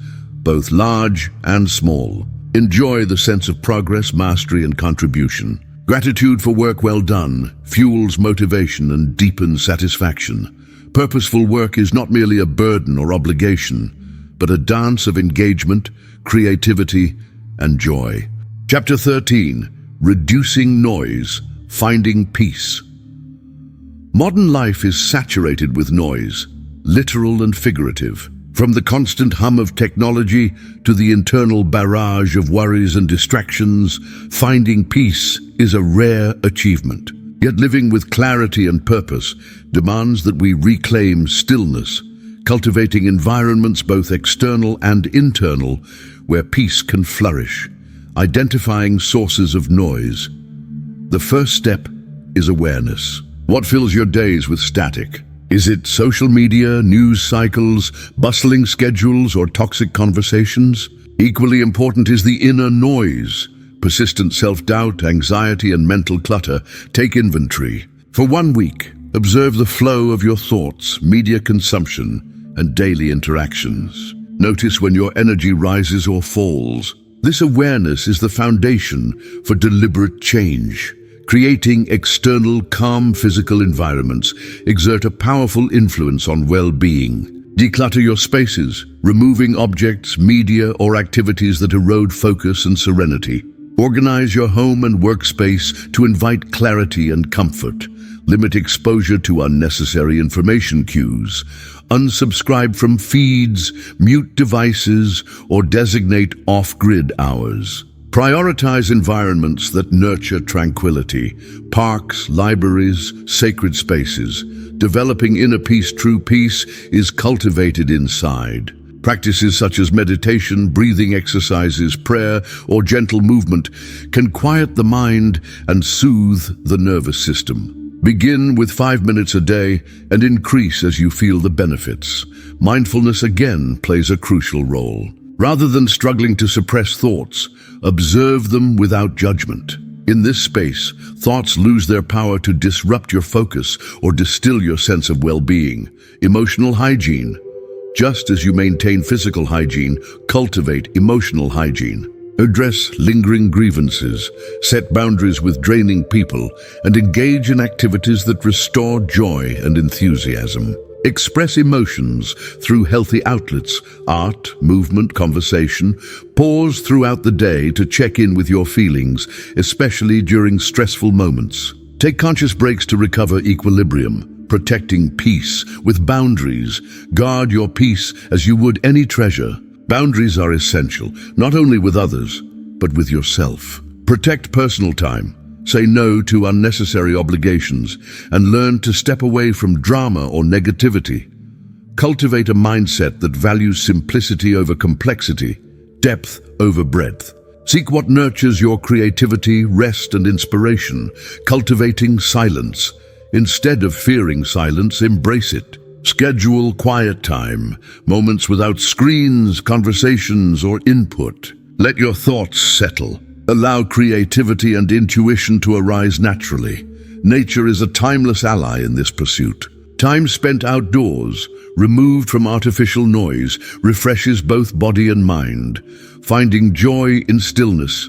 both large and small. Enjoy the sense of progress, mastery, and contribution. Gratitude for work well done fuels motivation and deepens satisfaction. Purposeful work is not merely a burden or obligation, but a dance of engagement, creativity, and joy. Chapter 13, Reducing Noise, Finding Peace. Modern life is saturated with noise, literal and figurative. From the constant hum of technology to the internal barrage of worries and distractions, finding peace is a rare achievement. Yet living with clarity and purpose demands that we reclaim stillness, cultivating environments both external and internal where peace can flourish, identifying sources of noise. The first step is awareness. What fills your days with static? Is it social media, news cycles, bustling schedules, or toxic conversations? Equally important is the inner noise, persistent self-doubt, anxiety, and mental clutter. Take inventory. For 1 week, observe the flow of your thoughts, media consumption, and daily interactions. Notice when your energy rises or falls. This awareness is the foundation for deliberate change. Creating external, calm physical environments exert a powerful influence on well-being. Declutter your spaces, removing objects, media, or activities that erode focus and serenity. Organize your home and workspace to invite clarity and comfort. Limit exposure to unnecessary information cues. Unsubscribe from feeds, mute devices, or designate off-grid hours. Prioritize environments that nurture tranquility. Parks, libraries, sacred spaces. Developing inner peace, true peace, is cultivated inside. Practices such as meditation, breathing exercises, prayer, or gentle movement can quiet the mind and soothe the nervous system. Begin with 5 minutes a day and increase as you feel the benefits. Mindfulness again plays a crucial role. Rather than struggling to suppress thoughts, observe them without judgment. In this space, thoughts lose their power to disrupt your focus or distill your sense of well-being. Emotional hygiene. Just as you maintain physical hygiene, cultivate emotional hygiene. Address lingering grievances, set boundaries with draining people, and engage in activities that restore joy and enthusiasm. Express emotions through healthy outlets, art, movement, conversation. Pause throughout the day to check in with your feelings, especially during stressful moments. Take conscious breaks to recover equilibrium, protecting peace with boundaries. Guard your peace as you would any treasure. Boundaries are essential, not only with others, but with yourself. Protect personal time. Say no to unnecessary obligations and learn to step away from drama or negativity. Cultivate a mindset that values simplicity over complexity, depth over breadth. Seek what nurtures your creativity, rest, and inspiration, cultivating silence. Instead of fearing silence, embrace it. Schedule quiet time, moments without screens, conversations, or input. Let your thoughts settle. Allow creativity and intuition to arise naturally. Nature is a timeless ally in this pursuit. Time spent outdoors, removed from artificial noise, refreshes both body and mind. Finding joy in stillness.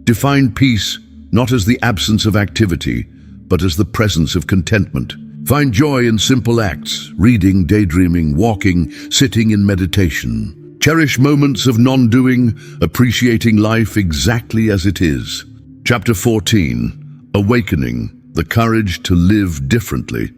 Define peace not as the absence of activity, but as the presence of contentment. Find joy in simple acts, reading, daydreaming, walking, sitting in meditation. Cherish moments of non-doing, appreciating life exactly as it is. Chapter 14, Awakening, the courage to live differently.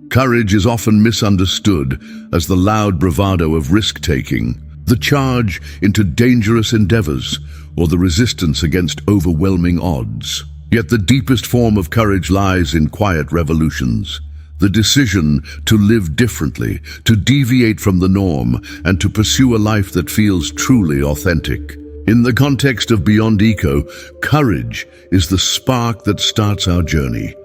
Courage is often misunderstood as the loud bravado of risk-taking, the charge into dangerous endeavors, or the resistance against overwhelming odds. Yet the deepest form of courage lies in quiet revolutions. The decision to live differently, to deviate from the norm, and to pursue a life that feels truly authentic. In the context of Beyond Eco, courage is the spark that starts our journey.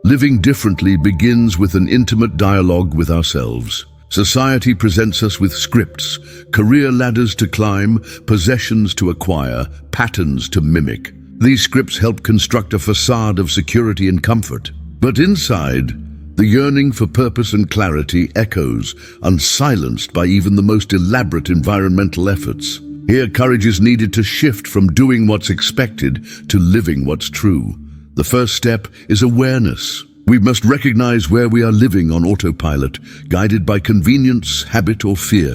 Living differently begins with an intimate dialogue with ourselves. Society presents us with scripts, career ladders to climb, possessions to acquire, patterns to mimic. These scripts help construct a facade of security and comfort. But inside, the yearning for purpose and clarity echoes, unsilenced by even the most elaborate environmental efforts. Here, courage is needed to shift from doing what's expected to living what's true. The first step is awareness. We must recognize where we are living on autopilot, guided by convenience, habit, or fear.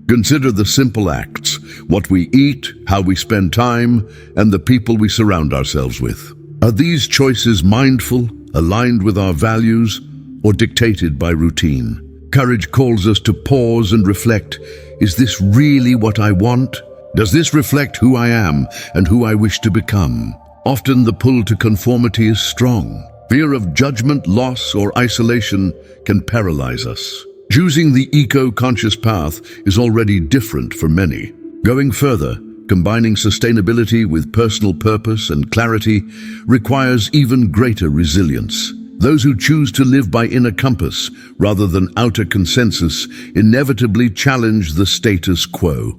Consider the simple acts: what we eat, how we spend time, and the people we surround ourselves with. Are these choices mindful, aligned with our values, or dictated by routine? Courage calls us to pause and reflect. Is this really what I want? Does this reflect who I am and who I wish to become? Often the pull to conformity is strong. Fear of judgment, loss, or isolation can paralyze us. Choosing the eco-conscious path is already different for many. Going further, combining sustainability with personal purpose and clarity requires even greater resilience. Those who choose to live by inner compass rather than outer consensus inevitably challenge the status quo.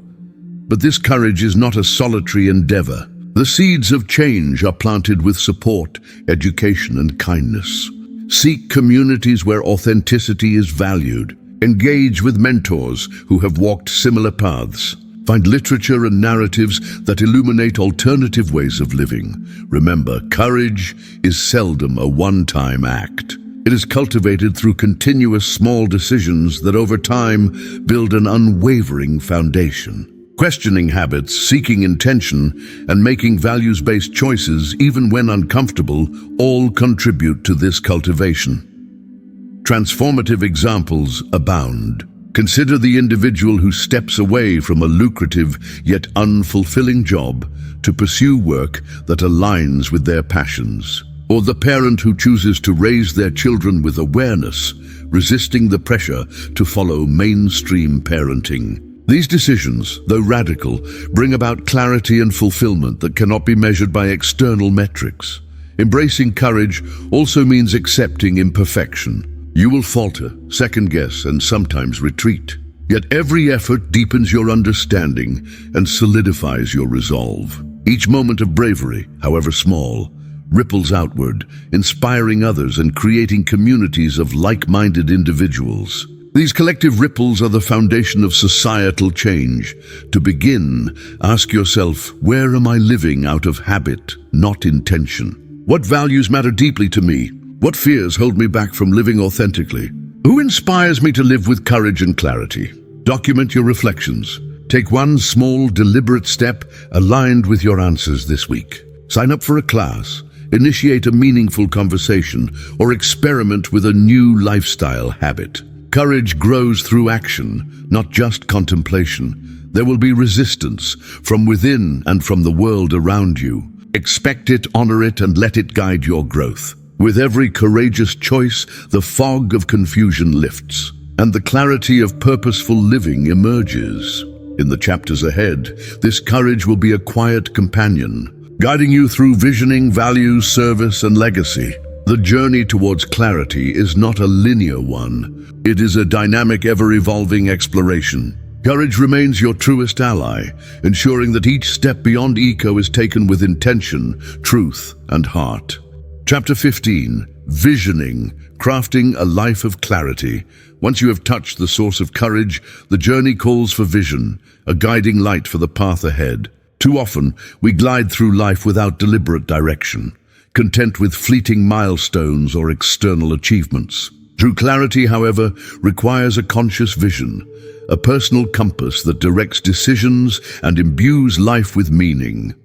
But this courage is not a solitary endeavor. The seeds of change are planted with support, education, and kindness. Seek communities where authenticity is valued. Engage with mentors who have walked similar paths. Find literature and narratives that illuminate alternative ways of living. Remember, courage is seldom a one-time act. It is cultivated through continuous small decisions that over time build an unwavering foundation. Questioning habits, seeking intention, and making values-based choices, even when uncomfortable, all contribute to this cultivation. Transformative examples abound. Consider the individual who steps away from a lucrative yet unfulfilling job to pursue work that aligns with their passions. Or the parent who chooses to raise their children with awareness, resisting the pressure to follow mainstream parenting. These decisions, though radical, bring about clarity and fulfillment that cannot be measured by external metrics. Embracing courage also means accepting imperfection. You will falter, second-guess, and sometimes retreat. Yet every effort deepens your understanding and solidifies your resolve. Each moment of bravery, however small, ripples outward, inspiring others and creating communities of like-minded individuals. These collective ripples are the foundation of societal change. To begin, ask yourself, where am I living out of habit, not intention? What values matter deeply to me? What fears hold me back from living authentically? Who inspires me to live with courage and clarity? Document your reflections. Take one small, deliberate step aligned with your answers this week. Sign up for a class, initiate a meaningful conversation, or experiment with a new lifestyle habit. Courage grows through action, not just contemplation. There will be resistance from within and from the world around you. Expect it, honor it, and let it guide your growth. With every courageous choice, the fog of confusion lifts, and the clarity of purposeful living emerges. In the chapters ahead, this courage will be a quiet companion, guiding you through visioning, values, service, and legacy. The journey towards clarity is not a linear one. It is a dynamic, ever-evolving exploration. Courage remains your truest ally, ensuring that each step beyond eco is taken with intention, truth, and heart. Chapter 15, Visioning, Crafting a Life of Clarity. Once you have touched the source of courage, the journey calls for vision, a guiding light for the path ahead. Too often, we glide through life without deliberate direction, content with fleeting milestones or external achievements. True clarity, however, requires a conscious vision, a personal compass that directs decisions and imbues life with meaning.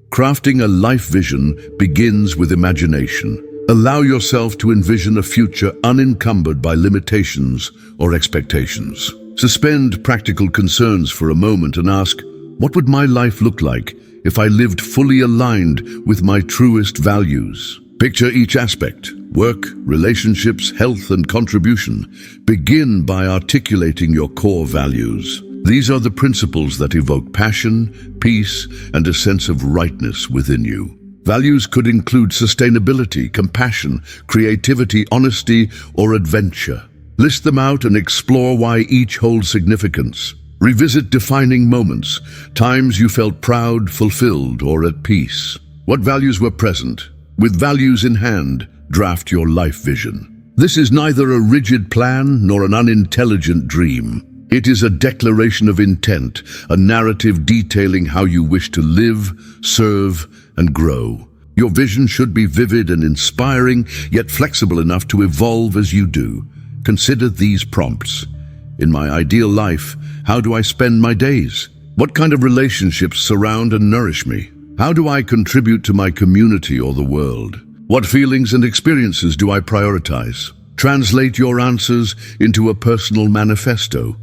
Crafting a life vision begins with imagination. Allow yourself to envision a future unencumbered by limitations or expectations. Suspend practical concerns for a moment and ask, what would my life look like if I lived fully aligned with my truest values? Picture each aspect: work, relationships, health, and contribution. Begin by articulating your core values. These are the principles that evoke passion, peace, and a sense of rightness within you. Values could include sustainability, compassion, creativity, honesty, or adventure. List them out and explore why each holds significance. Revisit defining moments, times you felt proud, fulfilled, or at peace. What values were present? With values in hand, draft your life vision. This is neither a rigid plan nor an unintelligent dream. It is a declaration of intent, a narrative detailing how you wish to live, serve, and grow. Your vision should be vivid and inspiring, yet flexible enough to evolve as you do. Consider these prompts. In my ideal life, how do I spend my days? What kind of relationships surround and nourish me? How do I contribute to my community or the world? What feelings and experiences do I prioritize? Translate your answers into a personal manifesto,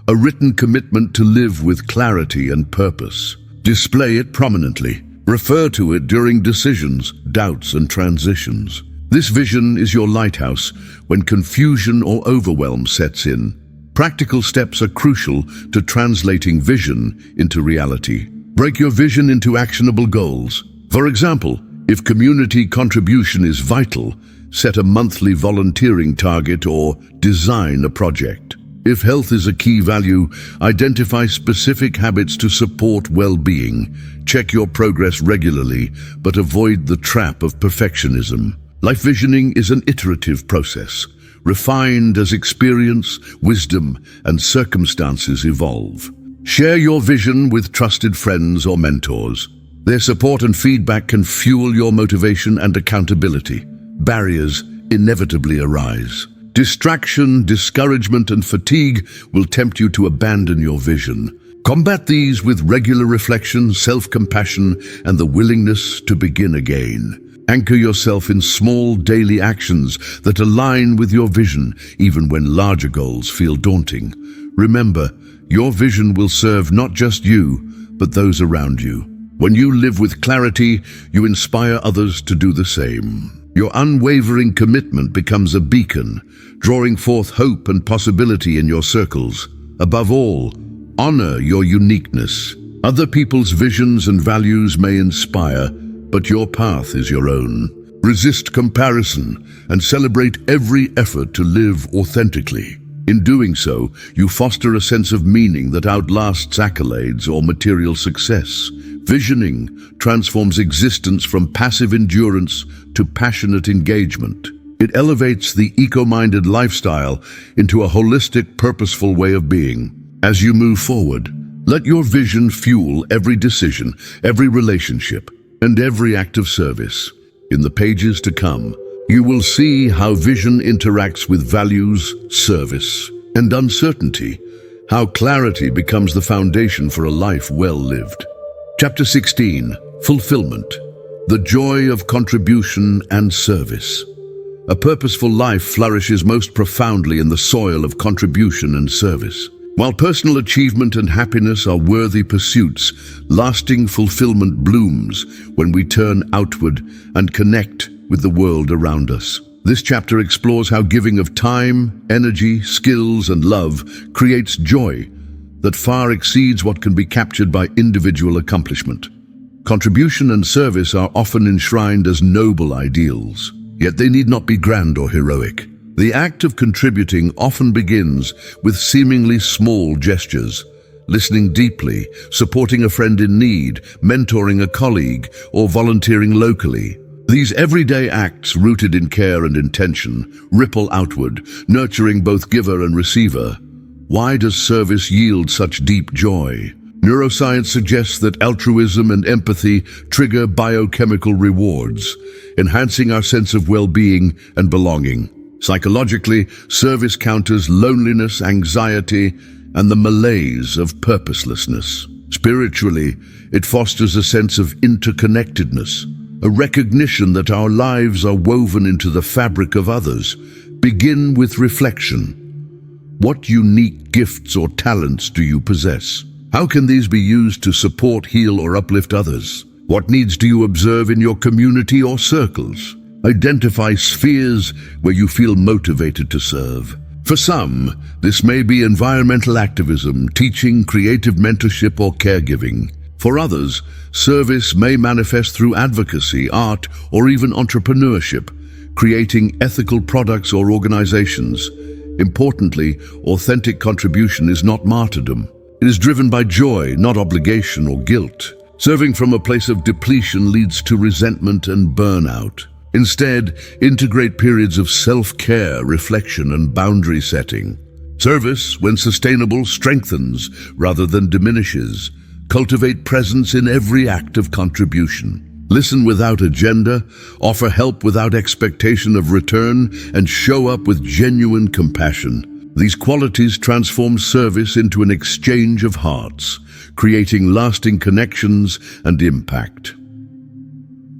a written commitment to live with clarity and purpose. Display it prominently. Refer to it during decisions, doubts, and transitions. This vision is your lighthouse when confusion or overwhelm sets in. Practical steps are crucial to translating vision into reality. Break your vision into actionable goals. For example, if community contribution is vital, set a monthly volunteering target or design a project. If health is a key value, identify specific habits to support well-being. Check your progress regularly, but avoid the trap of perfectionism. Life visioning is an iterative process, refined as experience, wisdom, and circumstances evolve. Share your vision with trusted friends or mentors. Their support and feedback can fuel your motivation and accountability. Barriers inevitably arise. Distraction, discouragement, and fatigue will tempt you to abandon your vision. Combat these with regular reflection, self-compassion, and the willingness to begin again. Anchor yourself in small daily actions that align with your vision, even when larger goals feel daunting. Remember, your vision will serve not just you, but those around you. When you live with clarity, you inspire others to do the same. Your unwavering commitment becomes a beacon, drawing forth hope and possibility in your circles. Above all, honor your uniqueness. Other people's visions and values may inspire, but your path is your own. Resist comparison and celebrate every effort to live authentically. In doing so, you foster a sense of meaning that outlasts accolades or material success. Visioning transforms existence from passive endurance to passionate engagement. It elevates the eco-minded lifestyle into a holistic, purposeful way of being. As you move forward, let your vision fuel every decision, every relationship, and every act of service. In the pages to come, you will see how vision interacts with values, service, and uncertainty, how clarity becomes the foundation for a life well lived. Chapter 16, Fulfillment, the joy of contribution and service. A purposeful life flourishes most profoundly in the soil of contribution and service. While personal achievement and happiness are worthy pursuits, lasting fulfillment blooms when we turn outward and connect with the world around us. This chapter explores how giving of time, energy, skills, and love creates joy that far exceeds what can be captured by individual accomplishment. Contribution and service are often enshrined as noble ideals, yet they need not be grand or heroic. The act of contributing often begins with seemingly small gestures: listening deeply, supporting a friend in need, mentoring a colleague, or volunteering locally. These everyday acts, rooted in care and intention, ripple outward, nurturing both giver and receiver. Why does service yield such deep joy? Neuroscience suggests that altruism and empathy trigger biochemical rewards, enhancing our sense of well-being and belonging. Psychologically, service counters loneliness, anxiety, and the malaise of purposelessness. Spiritually, it fosters a sense of interconnectedness, a recognition that our lives are woven into the fabric of others. Begin with reflection. What unique gifts or talents do you possess? How can these be used to support, heal, or uplift others? What needs do you observe in your community or circles? Identify spheres where you feel motivated to serve. For some, this may be environmental activism, teaching, creative mentorship, or caregiving. For others, service may manifest through advocacy, art, or even entrepreneurship, creating ethical products or organizations. Importantly, authentic contribution is not martyrdom. It is driven by joy, not obligation or guilt. Serving from a place of depletion leads to resentment and burnout. Instead, integrate periods of self-care, reflection, and boundary setting. Service, when sustainable, strengthens rather than diminishes. Cultivate presence in every act of contribution. Listen without agenda, offer help without expectation of return, and show up with genuine compassion. These qualities transform service into an exchange of hearts, creating lasting connections and impact.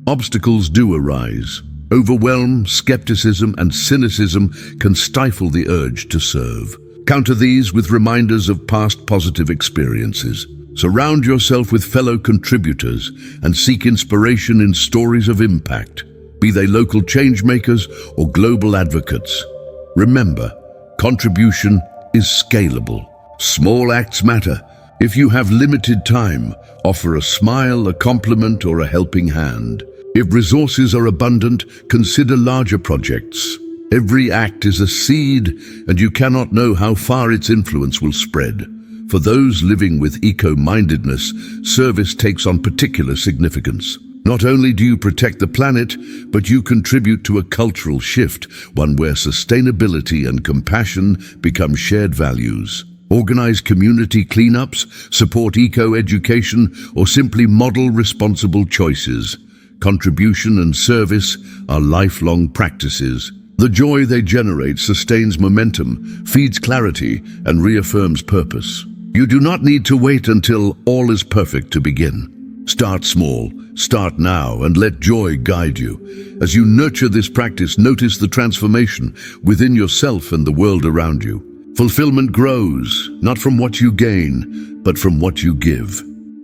Obstacles do arise. Overwhelm, skepticism, and cynicism can stifle the urge to serve. Counter these with reminders of past positive experiences. Surround yourself with fellow contributors and seek inspiration in stories of impact, be they local change makers or global advocates. Remember, contribution is scalable. Small acts matter. If you have limited time, offer a smile, a compliment, or a helping hand. If resources are abundant, consider larger projects. Every act is a seed, and you cannot know how far its influence will spread. For those living with eco-mindedness, service takes on particular significance. Not only do you protect the planet, but you contribute to a cultural shift, one where sustainability and compassion become shared values. Organize community cleanups, support eco-education, or simply model responsible choices. Contribution and service are lifelong practices. The joy they generate sustains momentum, feeds clarity, and reaffirms purpose. You do not need to wait until all is perfect to begin. Start small, start now, and let joy guide you. As you nurture this practice, notice the transformation within yourself and the world around you. Fulfillment grows, not from what you gain, but from what you give.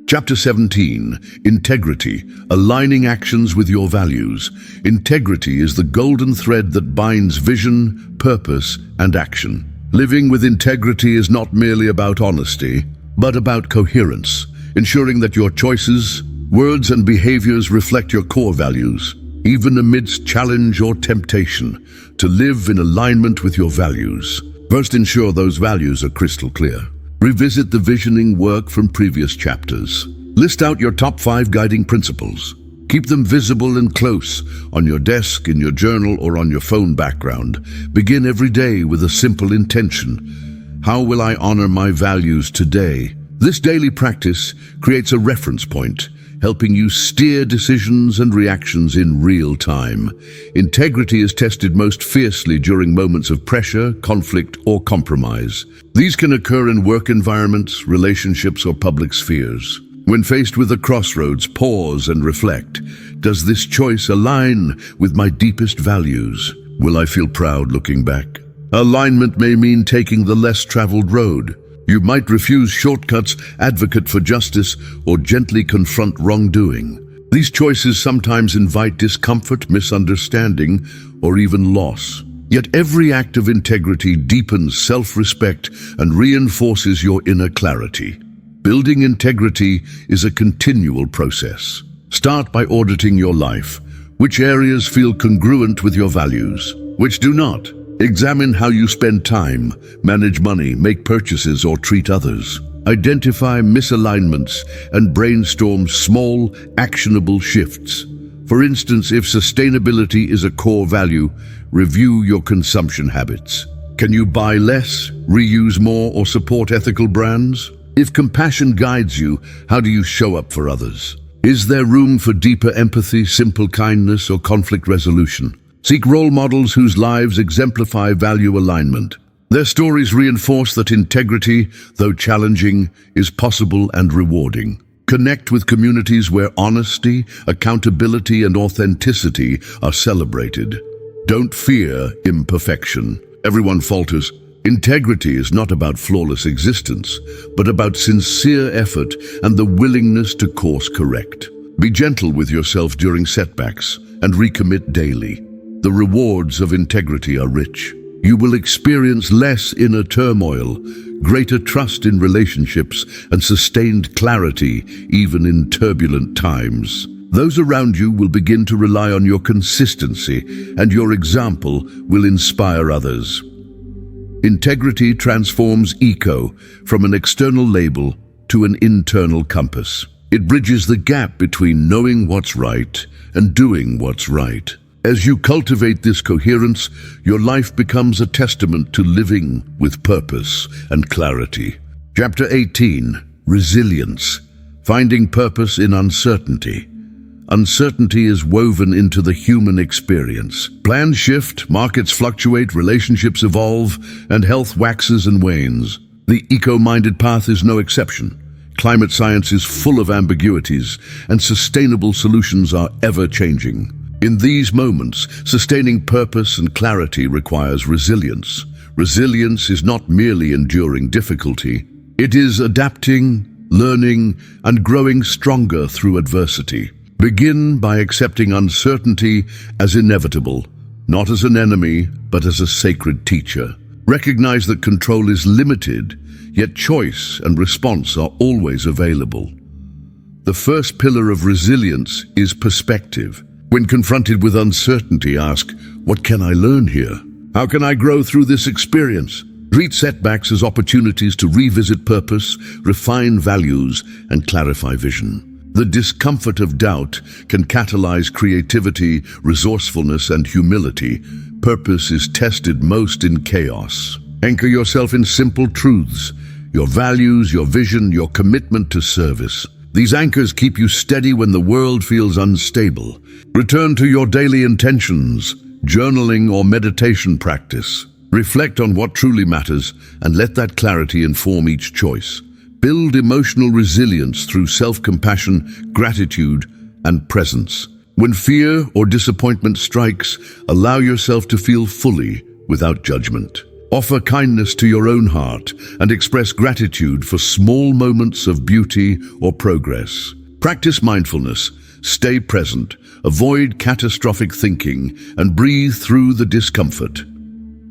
Chapter 17, Integrity, Aligning Actions with Your Values. Integrity is the golden thread that binds vision, purpose, and action. Living with integrity is not merely about honesty, but about coherence, ensuring that your choices, words, and behaviors reflect your core values, even amidst challenge or temptation, to live in alignment with your values. First, ensure those values are crystal clear. Revisit the visioning work from previous chapters. List out your top 5 guiding principles. Keep them visible and close on your desk, in your journal, or on your phone background. Begin every day with a simple intention. How will I honor my values today? This daily practice creates a reference point, helping you steer decisions and reactions in real time. Integrity is tested most fiercely during moments of pressure, conflict, or compromise. These can occur in work environments, relationships, or public spheres. When faced with a crossroads, pause and reflect. Does this choice align with my deepest values? Will I feel proud looking back? Alignment may mean taking the less traveled road. You might refuse shortcuts, advocate for justice, or gently confront wrongdoing. These choices sometimes invite discomfort, misunderstanding, or even loss. Yet every act of integrity deepens self-respect and reinforces your inner clarity. Building integrity is a continual process. Start by auditing your life. Which areas feel congruent with your values? Which do not? Examine how you spend time, manage money, make purchases, or treat others. Identify misalignments and brainstorm small, actionable shifts. For instance, if sustainability is a core value, review your consumption habits. Can you buy less, reuse more, or support ethical brands? If compassion guides you, how do you show up for others? Is there room for deeper empathy, simple kindness, or conflict resolution? Seek role models whose lives exemplify value alignment. Their stories reinforce that integrity, though challenging, is possible and rewarding. Connect with communities where honesty, accountability, and authenticity are celebrated. Don't fear imperfection. Everyone falters. Integrity is not about flawless existence, but about sincere effort and the willingness to course correct. Be gentle with yourself during setbacks and recommit daily. The rewards of integrity are rich. You will experience less inner turmoil, greater trust in relationships, and sustained clarity even in turbulent times. Those around you will begin to rely on your consistency, and your example will inspire others. Integrity transforms eco from an external label to an internal compass. It bridges the gap between knowing what's right and doing what's right. As you cultivate this coherence, your life becomes a testament to living with purpose and clarity. Chapter 18, Resilience, Finding Purpose in Uncertainty. Uncertainty is woven into the human experience. Plans shift, markets fluctuate, relationships evolve, and health waxes and wanes. The eco-minded path is no exception. Climate science is full of ambiguities, and sustainable solutions are ever-changing. In these moments, sustaining purpose and clarity requires resilience. Resilience is not merely enduring difficulty. It is adapting, learning, and growing stronger through adversity. Begin by accepting uncertainty as inevitable, not as an enemy, but as a sacred teacher. Recognize that control is limited, yet choice and response are always available. The first pillar of resilience is perspective. When confronted with uncertainty, ask, what can I learn here? How can I grow through this experience? Treat setbacks as opportunities to revisit purpose, refine values, and clarify vision. The discomfort of doubt can catalyze creativity, resourcefulness, and humility. Purpose is tested most in chaos. Anchor yourself in simple truths, your values, your vision, your commitment to service. These anchors keep you steady when the world feels unstable. Return to your daily intentions, journaling or meditation practice. Reflect on what truly matters and let that clarity inform each choice. Build emotional resilience through self-compassion, gratitude, and presence. When fear or disappointment strikes, allow yourself to feel fully without judgment. Offer kindness to your own heart and express gratitude for small moments of beauty or progress. Practice mindfulness, stay present, avoid catastrophic thinking, and breathe through the discomfort.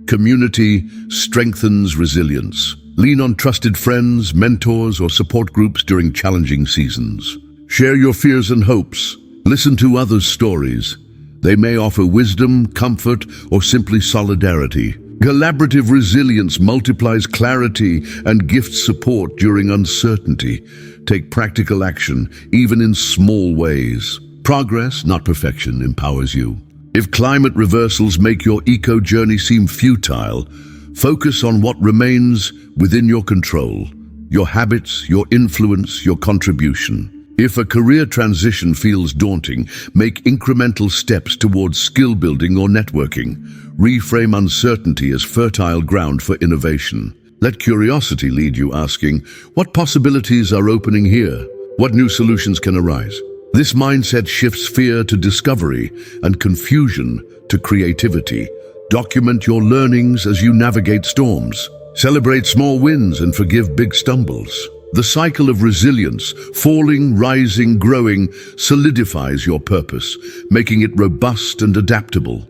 Community strengthens resilience. Lean on trusted friends, mentors, or support groups during challenging seasons. Share your fears and hopes. Listen to others' stories. They may offer wisdom, comfort, or simply solidarity. Collaborative resilience multiplies clarity and gifts support during uncertainty. Take practical action, even in small ways. Progress, not perfection, empowers you. If climate reversals make your eco journey seem futile, focus on what remains within your control, your habits, your influence, your contribution. If a career transition feels daunting, make incremental steps towards skill building or networking. Reframe uncertainty as fertile ground for innovation. Let curiosity lead you, asking, what possibilities are opening here? What new solutions can arise? This mindset shifts fear to discovery and confusion to creativity. Document your learnings as you navigate storms. Celebrate small wins and forgive big stumbles. The cycle of resilience, falling, rising, growing, solidifies your purpose, making it robust and adaptable.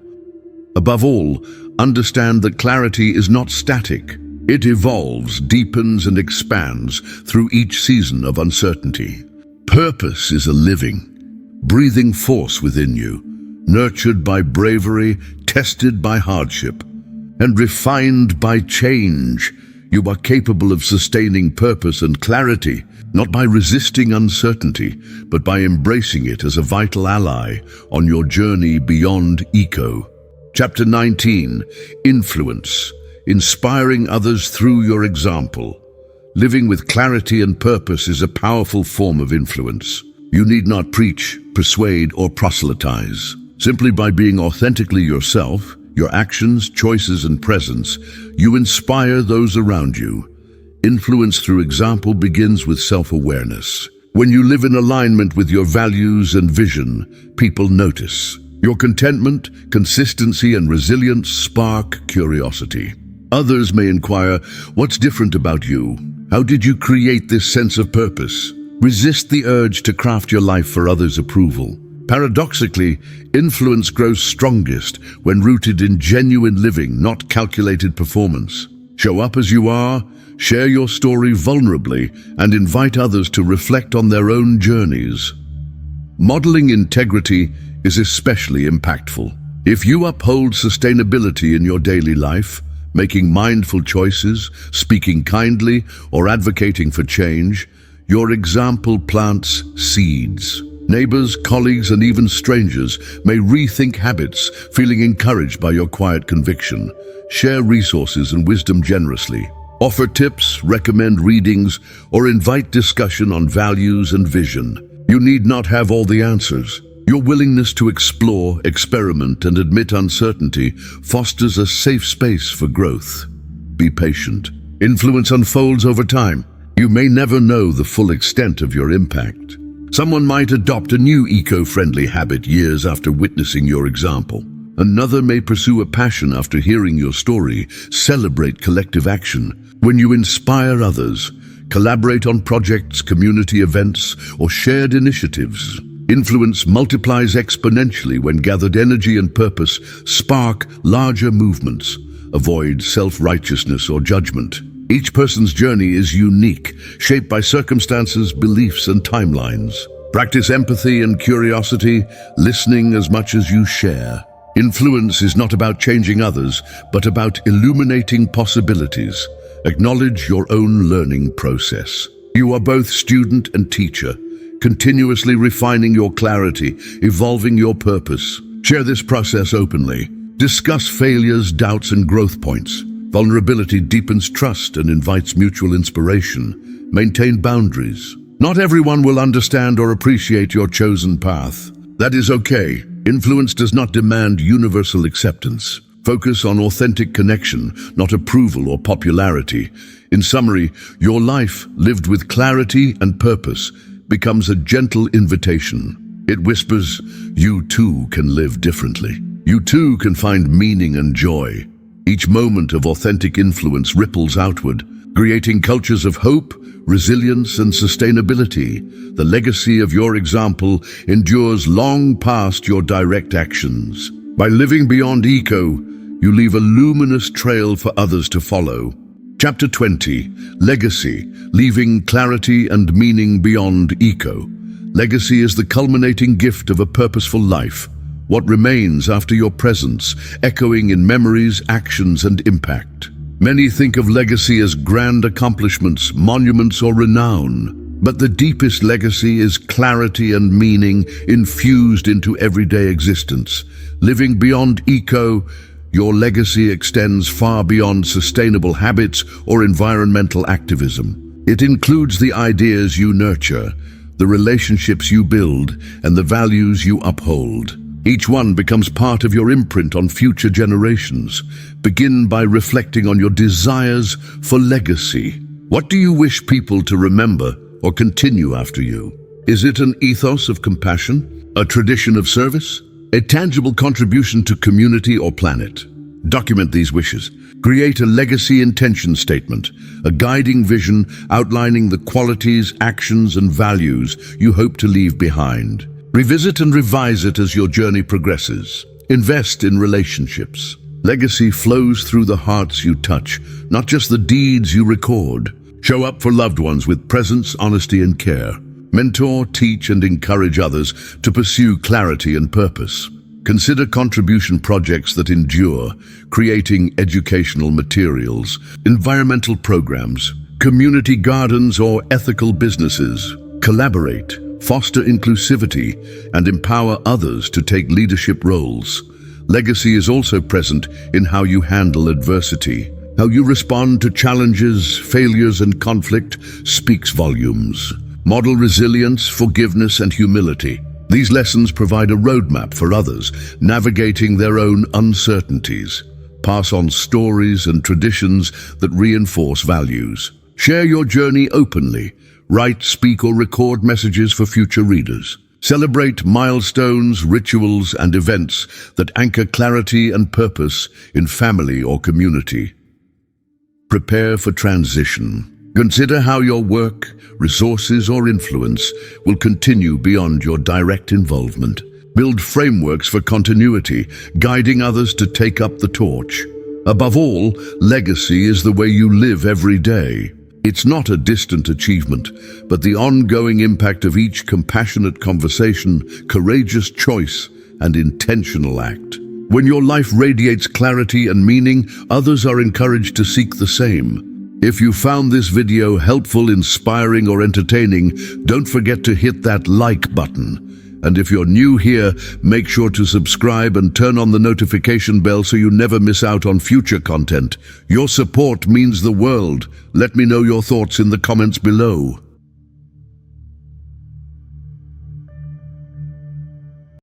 Above all, understand that clarity is not static. It evolves, deepens, and expands through each season of uncertainty. Purpose is a living, breathing force within you, nurtured by bravery, tested by hardship, and refined by change. You are capable of sustaining purpose and clarity, not by resisting uncertainty, but by embracing it as a vital ally on your journey beyond eco. Chapter 19, Influence, Inspiring Others Through Your Example. Living with clarity and purpose is a powerful form of influence. You need not preach, persuade, or proselytize. Simply by being authentically yourself, your actions, choices, and presence, you inspire those around you. Influence through example begins with self-awareness. When you live in alignment with your values and vision, people notice. Your contentment, consistency, and resilience spark curiosity. Others may inquire, what's different about you? How did you create this sense of purpose? Resist the urge to craft your life for others' approval. Paradoxically, influence grows strongest when rooted in genuine living, not calculated performance. Show up as you are, share your story vulnerably, and invite others to reflect on their own journeys. Modeling integrity is especially impactful. If you uphold sustainability in your daily life, making mindful choices, speaking kindly, or advocating for change, your example plants seeds. Neighbors, colleagues, and even strangers may rethink habits, feeling encouraged by your quiet conviction. Share resources and wisdom generously. Offer tips, recommend readings, or invite discussion on values and vision. You need not have all the answers. Your willingness to explore, experiment, and admit uncertainty fosters a safe space for growth. Be patient. Influence unfolds over time. You may never know the full extent of your impact. Someone might adopt a new eco-friendly habit years after witnessing your example. Another may pursue a passion after hearing your story. Celebrate collective action. When you inspire others, collaborate on projects, community events, or shared initiatives. Influence multiplies exponentially when gathered energy and purpose spark larger movements. Avoid self-righteousness or judgment. Each person's journey is unique, shaped by circumstances, beliefs, and timelines. Practice empathy and curiosity, listening as much as you share. Influence is not about changing others, but about illuminating possibilities. Acknowledge your own learning process. You are both student and teacher, continuously refining your clarity, evolving your purpose. Share this process openly. Discuss failures, doubts, and growth points. Vulnerability deepens trust and invites mutual inspiration. Maintain boundaries. Not everyone will understand or appreciate your chosen path. That is okay. Influence does not demand universal acceptance. Focus on authentic connection, not approval or popularity. In summary, your life, lived with clarity and purpose, becomes a gentle invitation. It whispers, you too can live differently. You too can find meaning and joy. Each moment of authentic influence ripples outward, creating cultures of hope, resilience, and sustainability. The legacy of your example endures long past your direct actions. By living beyond eco, you leave a luminous trail for others to follow. Chapter 20, Legacy, Leaving Clarity and Meaning Beyond Eco. Legacy is the culminating gift of a purposeful life. What remains after your presence, echoing in memories, actions, and impact. Many think of legacy as grand accomplishments, monuments, or renown. But the deepest legacy is clarity and meaning infused into everyday existence. Living beyond eco, your legacy extends far beyond sustainable habits or environmental activism. It includes the ideas you nurture, the relationships you build, and the values you uphold. Each one becomes part of your imprint on future generations. Begin by reflecting on your desires for legacy. What do you wish people to remember or continue after you? Is it an ethos of compassion, a tradition of service, a tangible contribution to community or planet? Document these wishes. Create a legacy intention statement, a guiding vision outlining the qualities, actions, and values you hope to leave behind. Revisit and revise it as your journey progresses. Invest in relationships. Legacy flows through the hearts you touch, not just the deeds you record. Show up for loved ones with presence, honesty, and care. Mentor, teach, and encourage others to pursue clarity and purpose. Consider contribution projects that endure, creating educational materials, environmental programs, community gardens, or ethical businesses. Collaborate, foster inclusivity, and empower others to take leadership roles. Legacy is also present in how you handle adversity. How you respond to challenges, failures, and conflict speaks volumes. Model resilience, forgiveness, and humility. These lessons provide a roadmap for others, navigating their own uncertainties. Pass on stories and traditions that reinforce values. Share your journey openly, Write, speak, or record messages for future readers. Celebrate milestones, rituals, and events that anchor clarity and purpose in family or community. Prepare for transition. Consider how your work, resources, or influence will continue beyond your direct involvement. Build frameworks for continuity, guiding others to take up the torch. Above all, legacy is the way you live every day. It's not a distant achievement, but the ongoing impact of each compassionate conversation, courageous choice, and intentional act. When your life radiates clarity and meaning, others are encouraged to seek the same. If you found this video helpful, inspiring, or entertaining, don't forget to hit that like button. And if you're new here, make sure to subscribe and turn on the notification bell so you never miss out on future content. Your support means the world. Let me know your thoughts in the comments below.